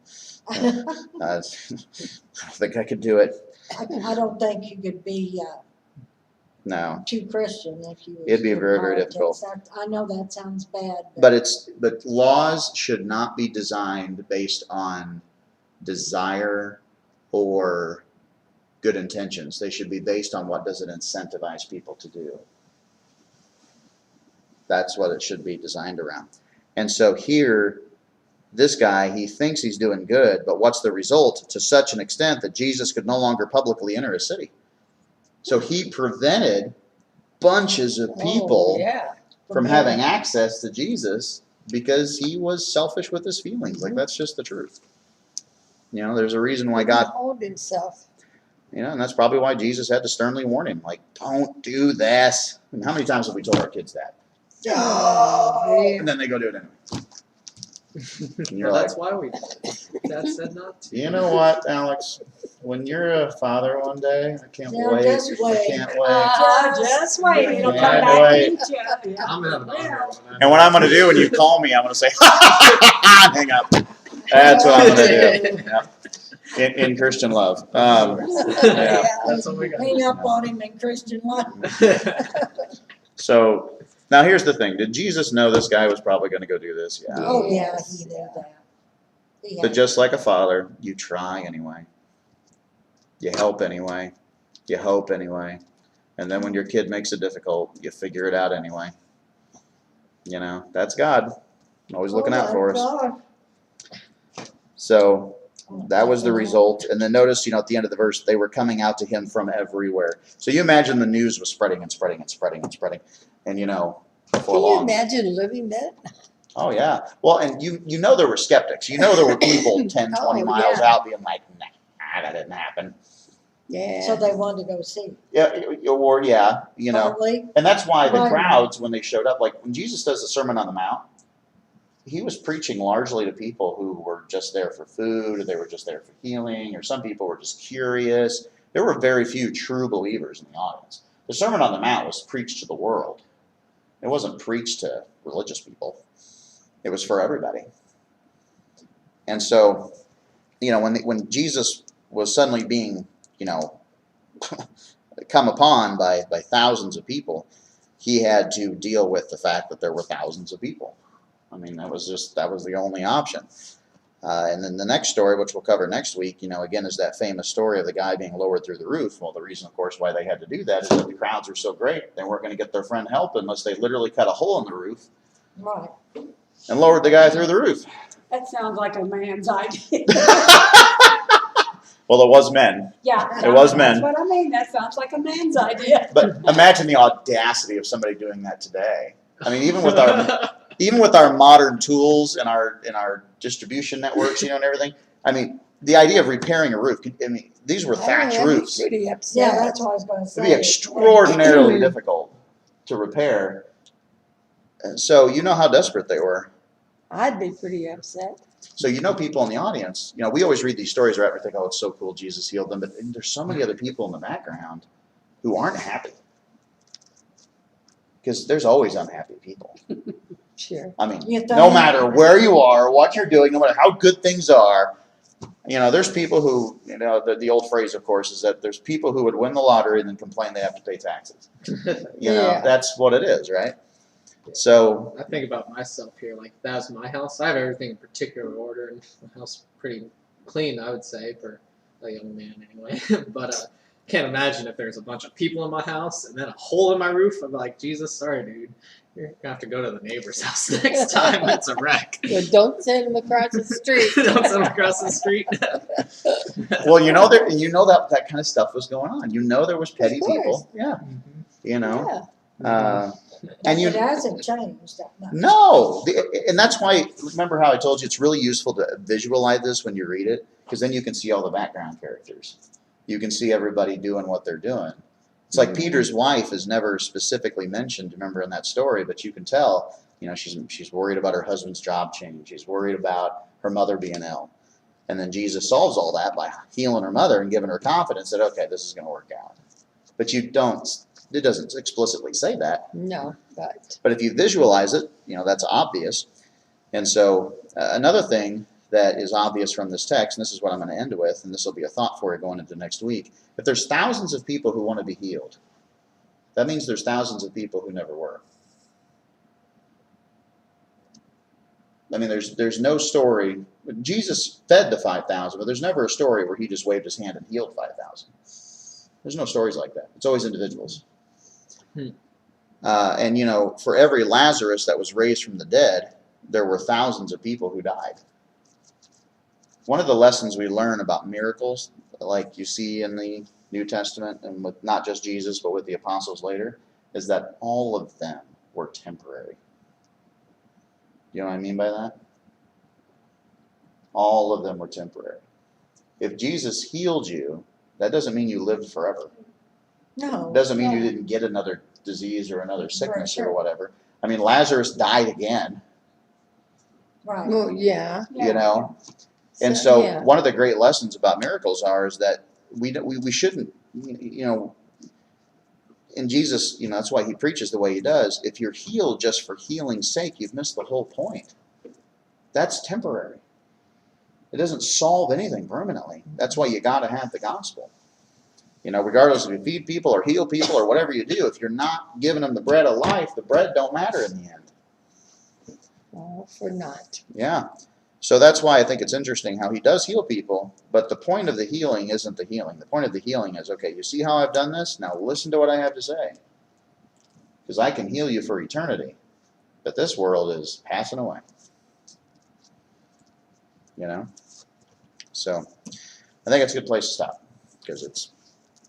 I think I could do it. I don't think you could be No. too Christian if you. It'd be in very, very politics. difficult. I know that sounds bad, But laws should not be designed based on desire or good intentions. They should be based on what does it incentivize people to do. That's what it should be designed around. And so here, this guy, he thinks he's doing good, but what's the result? To such an extent that Jesus could no longer publicly enter a city. So he prevented bunches of people Yeah. from having access to Jesus because he was selfish with his feelings. Like, that's just the truth. You know, there's a reason why God, Hold himself. you know, and that's probably why Jesus had to sternly warn him, like, don't do this. I mean, how many times have we told our kids that? Oh, And then they go do it anyway. And you're Well, like, that's why we did it. Dad said not to. you know what, Alex? When you're a father one day, I can't Now, wait. just I wait. can't wait. Just wait, it'll come Yeah, back wait. and eat you. I'm gonna have an honor. And what I'm going to do when you call me, I'm going to say, hang up. That's what I'm going to do. Yeah. In Christian love. Yeah. That's what we got. hang up on him in Christian life. So now here's the thing. Did Jesus know this guy was probably going to go do this? Yeah. Oh, yeah, he knew that. He But had- just like a father, you try anyway. You help anyway. You hope anyway. And then when your kid makes it difficult, you figure it out anyway. You know, that's God. Always looking out for us. God. So that was the result. And then notice, you know, at the end of the verse, they were coming out to him from everywhere. So you imagine the news was spreading and spreading and spreading and spreading. And, you know, before Can you long. imagine living that? Oh, yeah. Well, and you know there were skeptics. You know there were people 10, 20 Oh, miles yeah. out being like, nah, that didn't happen. Yeah. So they wanted to go see. Yeah, or yeah, you know. Partly. And that's why the Right. crowds, when they showed up, like when Jesus does the Sermon on the Mount, he was preaching largely to people who were just there for food, or they were just there for healing, or some people were just curious. There were very few true believers in the audience. The Sermon on the Mount was preached to the world. It wasn't preached to religious people. It was for everybody. And so, you know, when Jesus was suddenly being, you know, come upon by thousands of people, he had to deal with the fact that there were thousands of people. I mean, that was the only option. And then the next story, which we'll cover next week, you know, again, is that famous story of the guy being lowered through the roof. Well, the reason, of course, why they had to do that is that the crowds were so great, they weren't going to get their friend help unless they literally cut a hole in the roof Right. and lowered the guy through the roof. That sounds like a man's idea. Well, it was men. Yeah. It was men. That's what I mean, that sounds like a man's idea. But imagine the audacity of somebody doing that today. I mean, even with our modern tools and our distribution networks, you know, and everything. I mean, the idea of repairing a roof. I mean, these were thatch I would be roofs. pretty upset. Yeah, that's what I was gonna say. It'd be extraordinarily difficult to repair. And so you know how desperate they were. I'd be pretty upset. So people in the audience, we always read these stories, right? We think, oh, it's so cool, Jesus healed them. But there's so many other people in the background who aren't happy. Because there's always unhappy people. Sure. I mean, You no think? matter where you are, what you're doing, no matter how good things are, there's people who, the old phrase, of course, is that there's people who would win the lottery and then complain they have to pay taxes. Yeah. That's what it is, right? So, I think about myself here, like if that was my house, I have everything in particular order, and the house is pretty clean, I would say, for a young man anyway. But can't imagine if there's a bunch of people in my house and then a hole in my roof. I'm like, Jesus, sorry, dude. You're gonna have to go to the neighbor's house next time. It's a wreck. Well, don't send them across the street. Don't send them across the street. well, that kind of stuff was going on. There was petty Of course. people. Yeah. Yeah. And It hasn't changed that much. No, and that's why, remember how I told you it's really useful to visualize this when you read it, because then you can see all the background characters. You can see everybody doing what they're doing. It's like Peter's wife is never specifically mentioned, remember, in that story, but you can tell, she's worried about her husband's job change. She's worried about her mother being ill. And then Jesus solves all that by healing her mother and giving her confidence that, okay, this is going to work out. But it doesn't explicitly say that. No, But if you visualize it, that's obvious. And so another thing that is obvious from this text, and this is what I'm going to end with, and this will be a thought for you going into next week. If there's thousands of people who want to be healed, that means there's thousands of people who never were. I mean, there's no story. Jesus fed the 5,000, but there's never a story where he just waved his hand and healed 5,000. There's no stories like that. It's always individuals. And for every Lazarus that was raised from the dead, there were thousands of people who died. One of the lessons we learn about miracles, like you see in the New Testament, and with not just Jesus, but with the apostles later, is that all of them were temporary. You know what I mean by that? All of them were temporary. If Jesus healed you, that doesn't mean you lived forever. No. It doesn't mean you didn't get another disease or another sickness sure. or whatever. I mean, Lazarus died again, Right. well, yeah. And so yeah. one of the great lessons about miracles is that we shouldn't, in Jesus, that's why he preaches the way he does. If you're healed just for healing's sake, you've missed the whole point. That's temporary. It doesn't solve anything permanently. That's why you got to have the gospel. Regardless if you feed people or heal people or whatever you do, if you're not giving them the bread of life, the bread don't matter in the end. All for naught. Yeah. So that's why I think it's interesting how he does heal people, but the point of the healing isn't the healing. The point of the healing is, okay, you see how I've done this? Now listen to what I have to say. Because I can heal you for eternity, but this world is passing away. So I think it's a good place to stop, because it's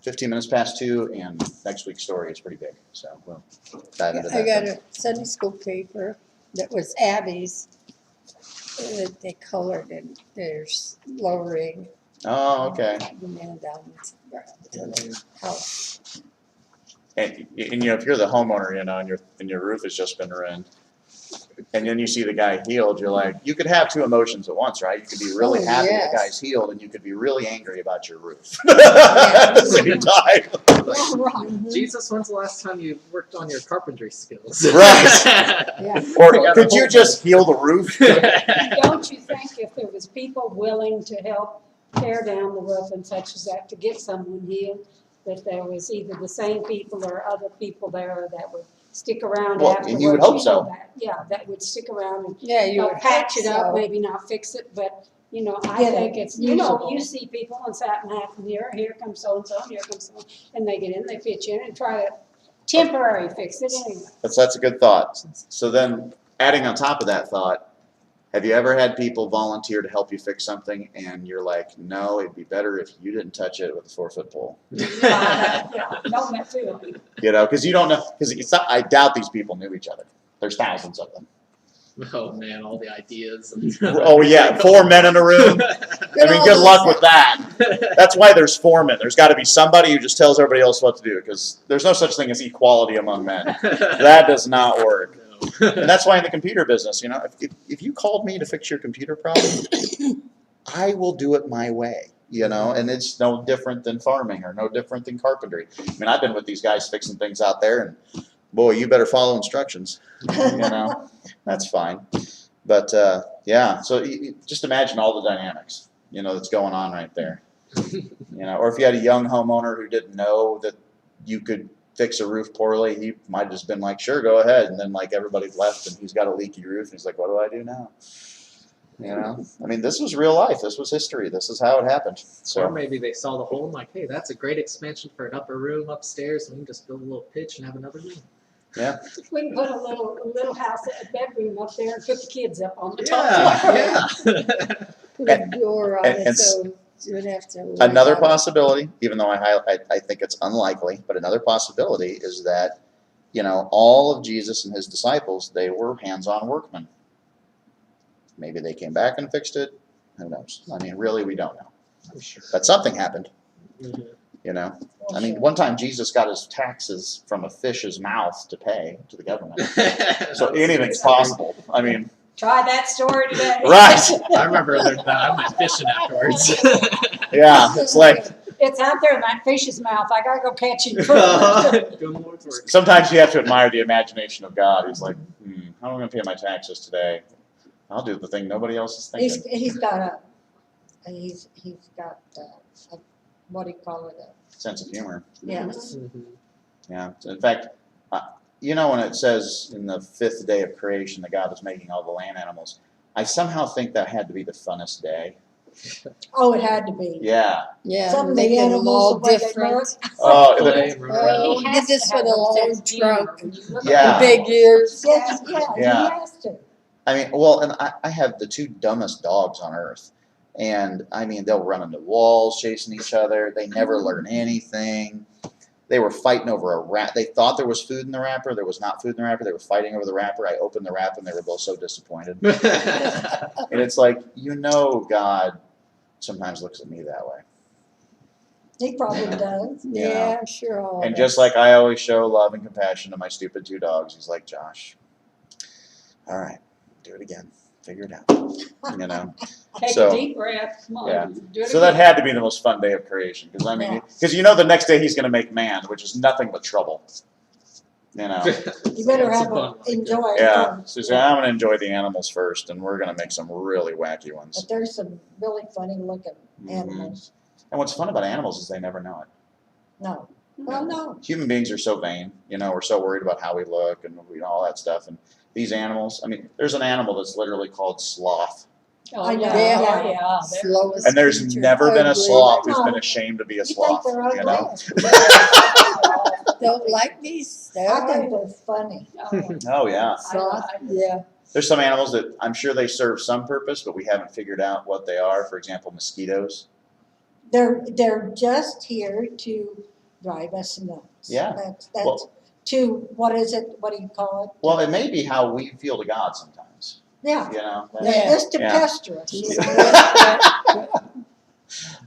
15 minutes past 2, and next week's story is pretty big. So we'll dive into that. I got a Sunday school paper that was Abby's. They colored in their lowering Oh, okay. the man down to the house. And if you're the homeowner, and your roof has just been ruined, and then you see the guy healed, you're like, you could have two emotions at once, right? You could be really happy yes. the guy's healed, and you could be really angry about your roof. Yeah. So he died. Right. Jesus, when's the last time you worked on your carpentry skills? Right. Yeah. Or could you just heal the roof? Don't you think if there was people willing to help tear down the roof and such as that to get someone healed, that there was either the same people or other people there that would stick around Well, afterwards? and you would hope so. That would stick around and Yeah, you would patch it up, so. maybe not fix it, but, I Get it think it's, usable. you see people and something happen here comes so-and-so, and here comes so, and they get in, they pitch in and try to temporary fix it anyway. That's a good thought. So then, adding on top of that thought, have you ever had people volunteer to help you fix something, and you're like, no, it'd be better if you didn't touch it with a 4-foot pole? Yeah, no, that too. Because you don't know, I doubt these people knew each other. There's thousands of them. Oh man, all the ideas. Oh yeah, 4 men in a room. I mean, good luck with that. That's why there's foremen. There's got to be somebody who just tells everybody else what to do, because there's no such thing as equality among men. That does not work. And that's why in the computer business, if you called me to fix your computer problem, I will do it my way, and it's no different than farming or no different than carpentry. I mean, I've been with these guys fixing things out there, and boy, you better follow instructions, that's fine. But, yeah, so just imagine all the dynamics, that's going on right there. Or if you had a young homeowner who didn't know that you could fix a roof poorly, he might have just been like, sure, go ahead. And then like everybody left and he's got a leaky roof and he's like, what do I do now? I mean, this was real life. This was history. This is how it happened. So Or maybe they saw the hole and like, hey, that's a great expansion for an upper room upstairs. We can just build a little pitch and have another room. yeah, We can put a little house, a bedroom up there and put the kids up on the top floor. Yeah. Put a door on and it so you would have to. worry another about it. possibility, even though I think it's unlikely, but another possibility is that, all of Jesus and his disciples, they were hands-on workmen. Maybe they came back and fixed it. Who knows? I mean, really, we don't know. I'm sure. But something happened, Mhm. I mean, one time Jesus got his taxes from a fish's mouth to pay to the government. So anything's possible. I mean, Try that story today. right. I remember I went fishing afterwards. Yeah, it's like It's out there in that fish's mouth. I gotta go catch him. Doing the Lord's work. sometimes you have to admire the imagination of God. He's like, how am I going to pay my taxes today? I'll do the thing nobody else is thinking. He's got what do you call it? Sense of humor. Yes. Mhm. Yeah. In fact, when it says in the 5th day of creation that God was making all the land animals, I somehow think that had to be the funnest day. Oh, it had to be. Yeah. Yeah, Some of the making them animals, all the way they different. look. Oh, Play and run around. Oh, He did has this to have with a a long sense of humor trunk, when you look Yeah. at big ears. Yes, Yeah. he has to. I mean, well, and I have the 2 dumbest dogs on earth. And I mean, they'll run into walls chasing each other. They never learn anything. They were fighting over a wrap. They thought there was food in the wrapper. There was not food in the wrapper. They were fighting over the wrapper. I opened the wrapper and they were both so disappointed. And it's like, God sometimes looks at me that way. He probably does. Yeah, sure. all And that. just like I always show love and compassion to my stupid 2 dogs, he's like, Josh, all right, do it again. Figure it out. Take So, a deep breath. Come on. yeah. Do it So that again. had to be the most fun day of creation. Because the next day he's going to make man, which is nothing but trouble. You better That's a have fun one. enjoy it. Yeah. first. So he's like, I'm going to enjoy the animals first, and we're going to make some really wacky ones. But there's some really funny looking animals. And what's fun about animals is they never know it. No. Well, no. Human beings are so vain. We're so worried about how we look and all that stuff. And these animals, I mean, there's an animal that's literally called sloth. Oh, I know. yeah. Yeah. Oh, yeah. Slowest And there's creature, never been a ugly. sloth who's No. been ashamed to be a You think sloth. they're ugly? Don't like these. I think they're funny. Oh, yeah. Sloth, yeah. There's some animals that I'm sure they serve some purpose, but we haven't figured out what they are. For example, mosquitoes. They're just here to drive us nuts. Yeah. That's Well- to, what is it? What do you call it? Well, it may be how we feel to God sometimes. Yeah. Yeah. Just to Yeah. pester us.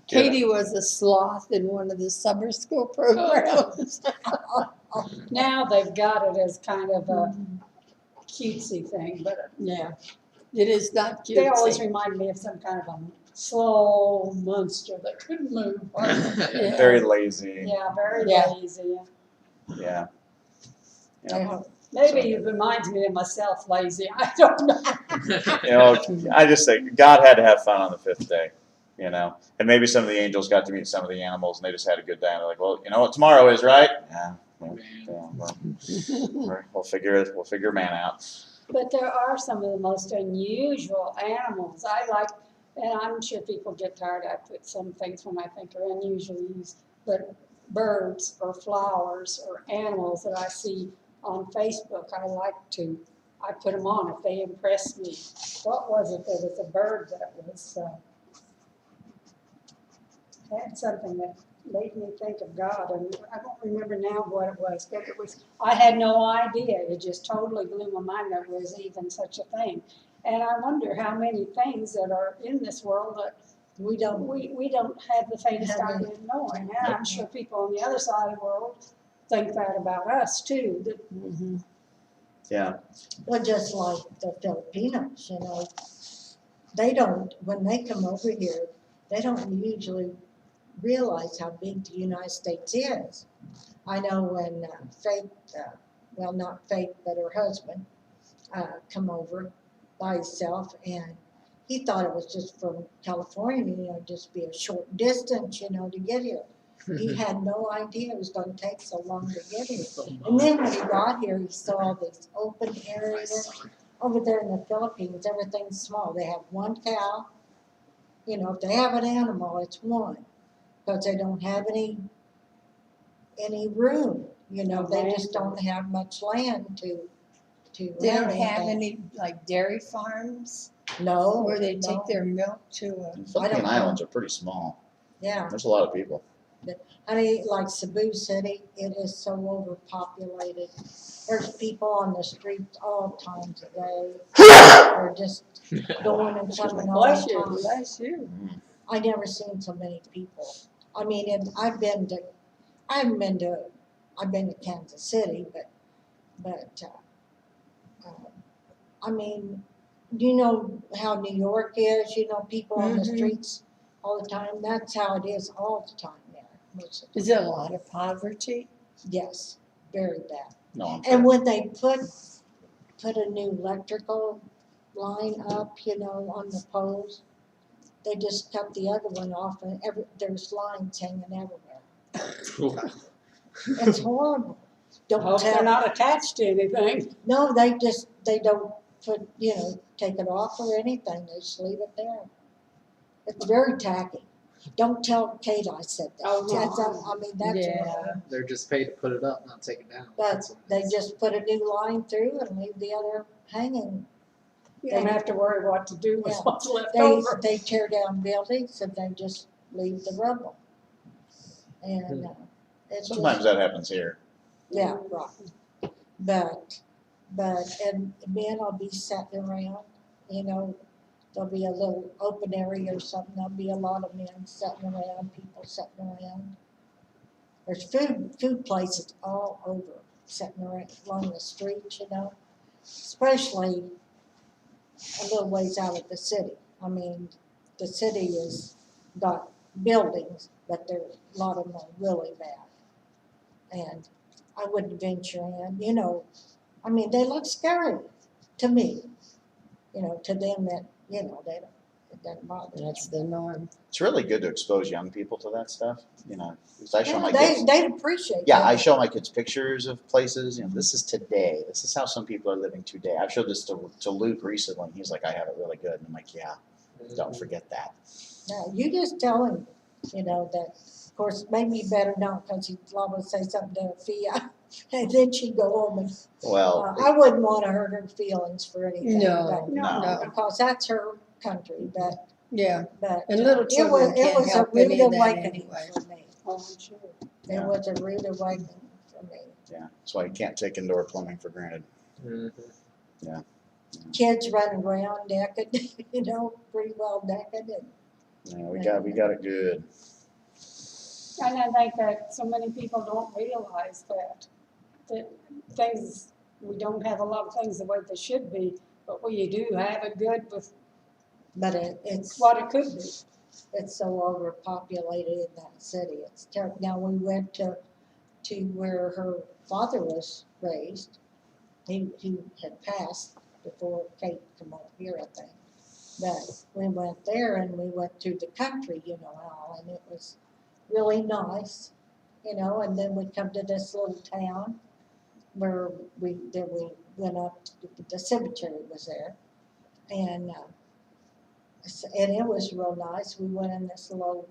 Katie was a sloth in one of the summer school programs. Now they've got it as kind of a cutesy thing, but Yeah, it is not cute. they always remind me of some kind of a slow monster that couldn't move. Very lazy. Yeah, very Yeah. lazy. Yeah. Maybe it reminds me of myself lazy. I don't know. I just think God had to have fun on the 5th day. And maybe some of the angels got to meet some of the animals and they just had a good day. And they're like, well, you know what tomorrow is, right? Yeah. We'll figure man out. But there are some of the most unusual animals. I like, and I'm sure people get tired. I put some things when I think are unusual use, but birds or flowers or animals that I see on Facebook, I put them on if they impress me. What was it? There was a bird that was, had something that made me think of God, and I don't remember now what it was, but I had no idea. It just totally blew my mind there was even such a thing. And I wonder how many things that are in this world that we don't have the faintest idea of knowing. And I'm sure people on the other side of the world think that about us too. That Yeah, Well, just like the Filipinos, you know, they don't, when they come over here, they don't usually realize how big the United States is. I know when Faith, well, not Faith, but her husband, come over by himself, and he thought it was just from California, you know, just be a short distance, you know, to get here. He had no idea it was gonna take so long to get here. And then when he got here, he saw these open areas. Over there in the Philippines, everything's small. They have one cow. You know, if they have an animal, it's one. Because they don't have any room. You know, they just don't have much land to They don't have have anything. any like dairy farms No. where they no. take their milk to the Philippine know. Islands are pretty small. Yeah. There's a lot of people. I mean, like Cebu City, it is so overpopulated. There's people on the streets all times a day. They're just going and coming all bless the you, time. bless you. I never seen so many people. I mean, and I've been to Kansas City, but I mean, you know how New York is, you know, people on the Mhm. streets all the time. That's how it is all the time there. Most of the Is there a lot of poverty? Yes, very bad. No, I'm And sure. when they put a new electrical line up, you know, on the poles, they just cut the other one off, and there's lines hanging everywhere. It's horrible. I hope they're Don't not attached to anything. no, they don't put, you know, take it off or anything. They just leave it there. It's very tacky. Don't tell Kate I said that. Oh, no. I mean, that's Yeah. horrible. They're just paid to put it up, not take it down. But That's what it they is. just put a new line through and leave the other hanging. You don't have to worry what to do with Yeah. what's left They over. tear down buildings and they just leave the rubble. And it's Sometimes just, that happens here. yeah, right. But and men will be sitting around, you know, there'll be a little open area or something, there'll be a lot of men sitting around, people sitting around. There's food places all over, sitting around along the streets, you know, especially a little ways out of the city. I mean, the city has got buildings, but there's a lot of them are really bad. And I wouldn't venture in, you know, I mean, they look scary to me, you know, to them that, you know, it doesn't bother them. That's the norm. It's really good to expose young people to that stuff, you know, because I show my Yeah, kids. they'd appreciate Yeah, that. I show my kids pictures of places. You know, this is today. This is how some people are living today. I've showed this to Luke recently. He's like, I have it really good. And I'm like, yeah, don't forget that. No, you just tell him, you know, that, of course, maybe you better not, because he'd probably say something to Fia, and then she'd go home and, Well, I wouldn't want to hurt her feelings for anything. No, but- no. Because that's her country, Yeah, but. and little children it can't was a help rude any of that awakening anyway. for me. Oh, I'm sure. It Yeah. was a rude awakening for me. yeah, that's why you can't take indoor plumbing for granted. Mhm. Kids running around naked, you know, pretty well naked, and Yeah, we got it good. And I think that so many people don't realize that things, we don't have a lot of things the way they should be, but we do have it good with but it's what it could be. it's so overpopulated in that city. It's terrible. Now, we went to where her father was raised. He had passed before Kate came over here, I think. But we went there and we went through the country, you know, all, and it was really nice, you know, and then we come to this little town where we went up, the cemetery was there. And it was real nice. We went in this little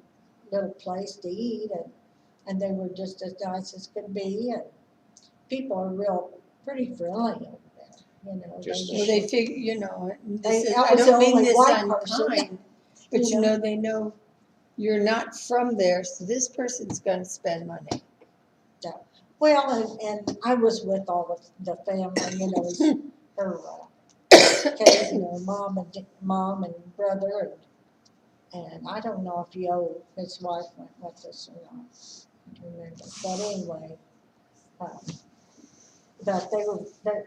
place to eat, and they were just as nice as could be, and people are pretty friendly over there, you know. Just- Well, they figure, you know, this is, I I was the don't mean only this white person, unkind, but you you know. know, they know you're not from there, so this person's gonna spend money. Well, and I was with all the family, you know, her, Kate and her mom and brother, and I don't know if his wife went with us or not. I don't remember. But anyway, But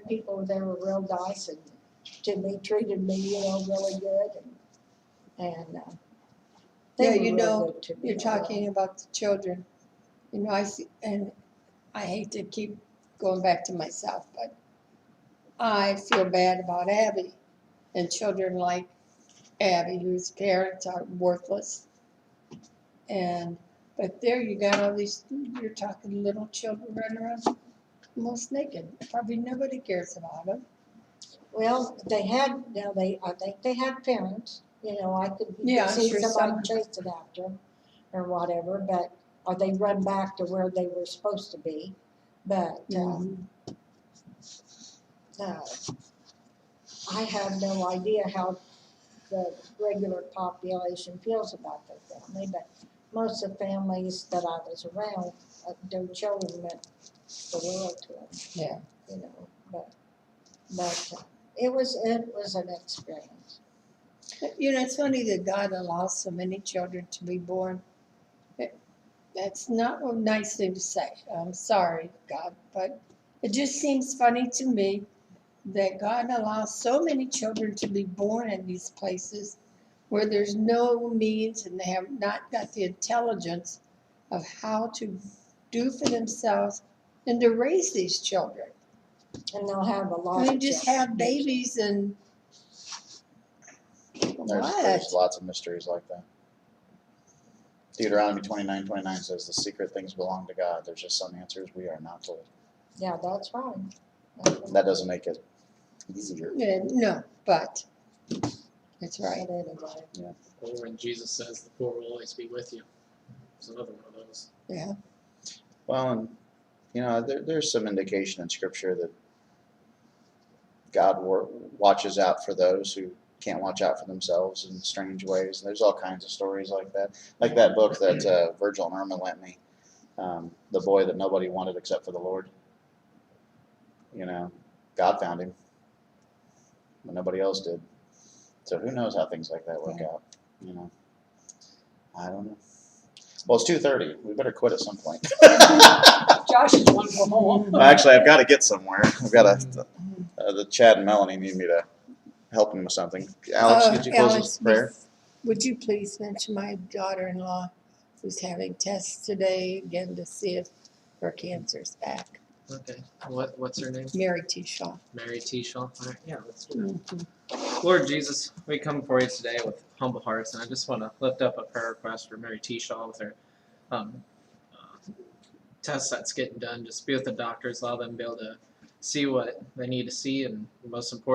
people there were real nice and to me, treated me, really good and they Yeah, were you real know, good to me. you're talking about the children. You know, and I hate to keep going back to myself, but I feel bad about Abby and children like Abby, whose parents are worthless. But there you got all these, you're talking little children running around almost naked. Probably nobody cares about them. Well, I think they had parents, I could Yeah, I'm see sure somebody chasing after them or whatever, or they run back to where they were supposed to be. But I have no idea how the regular population feels about their family, but most of the families that I was around, their children meant the world to them. Yeah. But it was an experience. You know, it's funny that God allows so many children to be born. That's not a nice thing to say. I'm sorry, God, but it just seems funny to me that God allows so many children to be born in these places where there's no means and they have not got the intelligence of how to do for themselves and to raise these children. And they'll have a lot I of mean, just children. have babies and There's lots of mysteries like that. Deuteronomy 29:29 says the secret things belong to God. There's just some answers we are not told. Yeah, that's right. That doesn't make it easier. Yeah, no, but that's right. Or when Jesus says the poor will always be with you. It's another one of those. Yeah. Well, and there's some indication in Scripture that God watches out for those who can't watch out for themselves in strange ways. There's all kinds of stories like that. Like that book that Virgil and Irma lent me, The Boy That Nobody Wanted Except for the Lord. God found him, but nobody else did. So who knows how things like that work out, I don't know. Well, it's 2:30. We better quit at some point. Josh is one for home. Actually, I've got to get somewhere. I've got to, the Chad and Melanie need me to help them with something. Alex, could you close Alex, with prayer? would you please mention my daughter-in-law who's having tests today again to see if her cancer's back? Okay. What's her name? Mary T. Shaw. Mary T. Shaw. All right. Yeah, let's do that. Mhm. Lord Jesus, we come before you today with humble hearts, and I just want to lift up a prayer request for Mary T. Shaw with her test that's getting done. Just be with the doctors, allow them to be able to see what they need to see, and most important,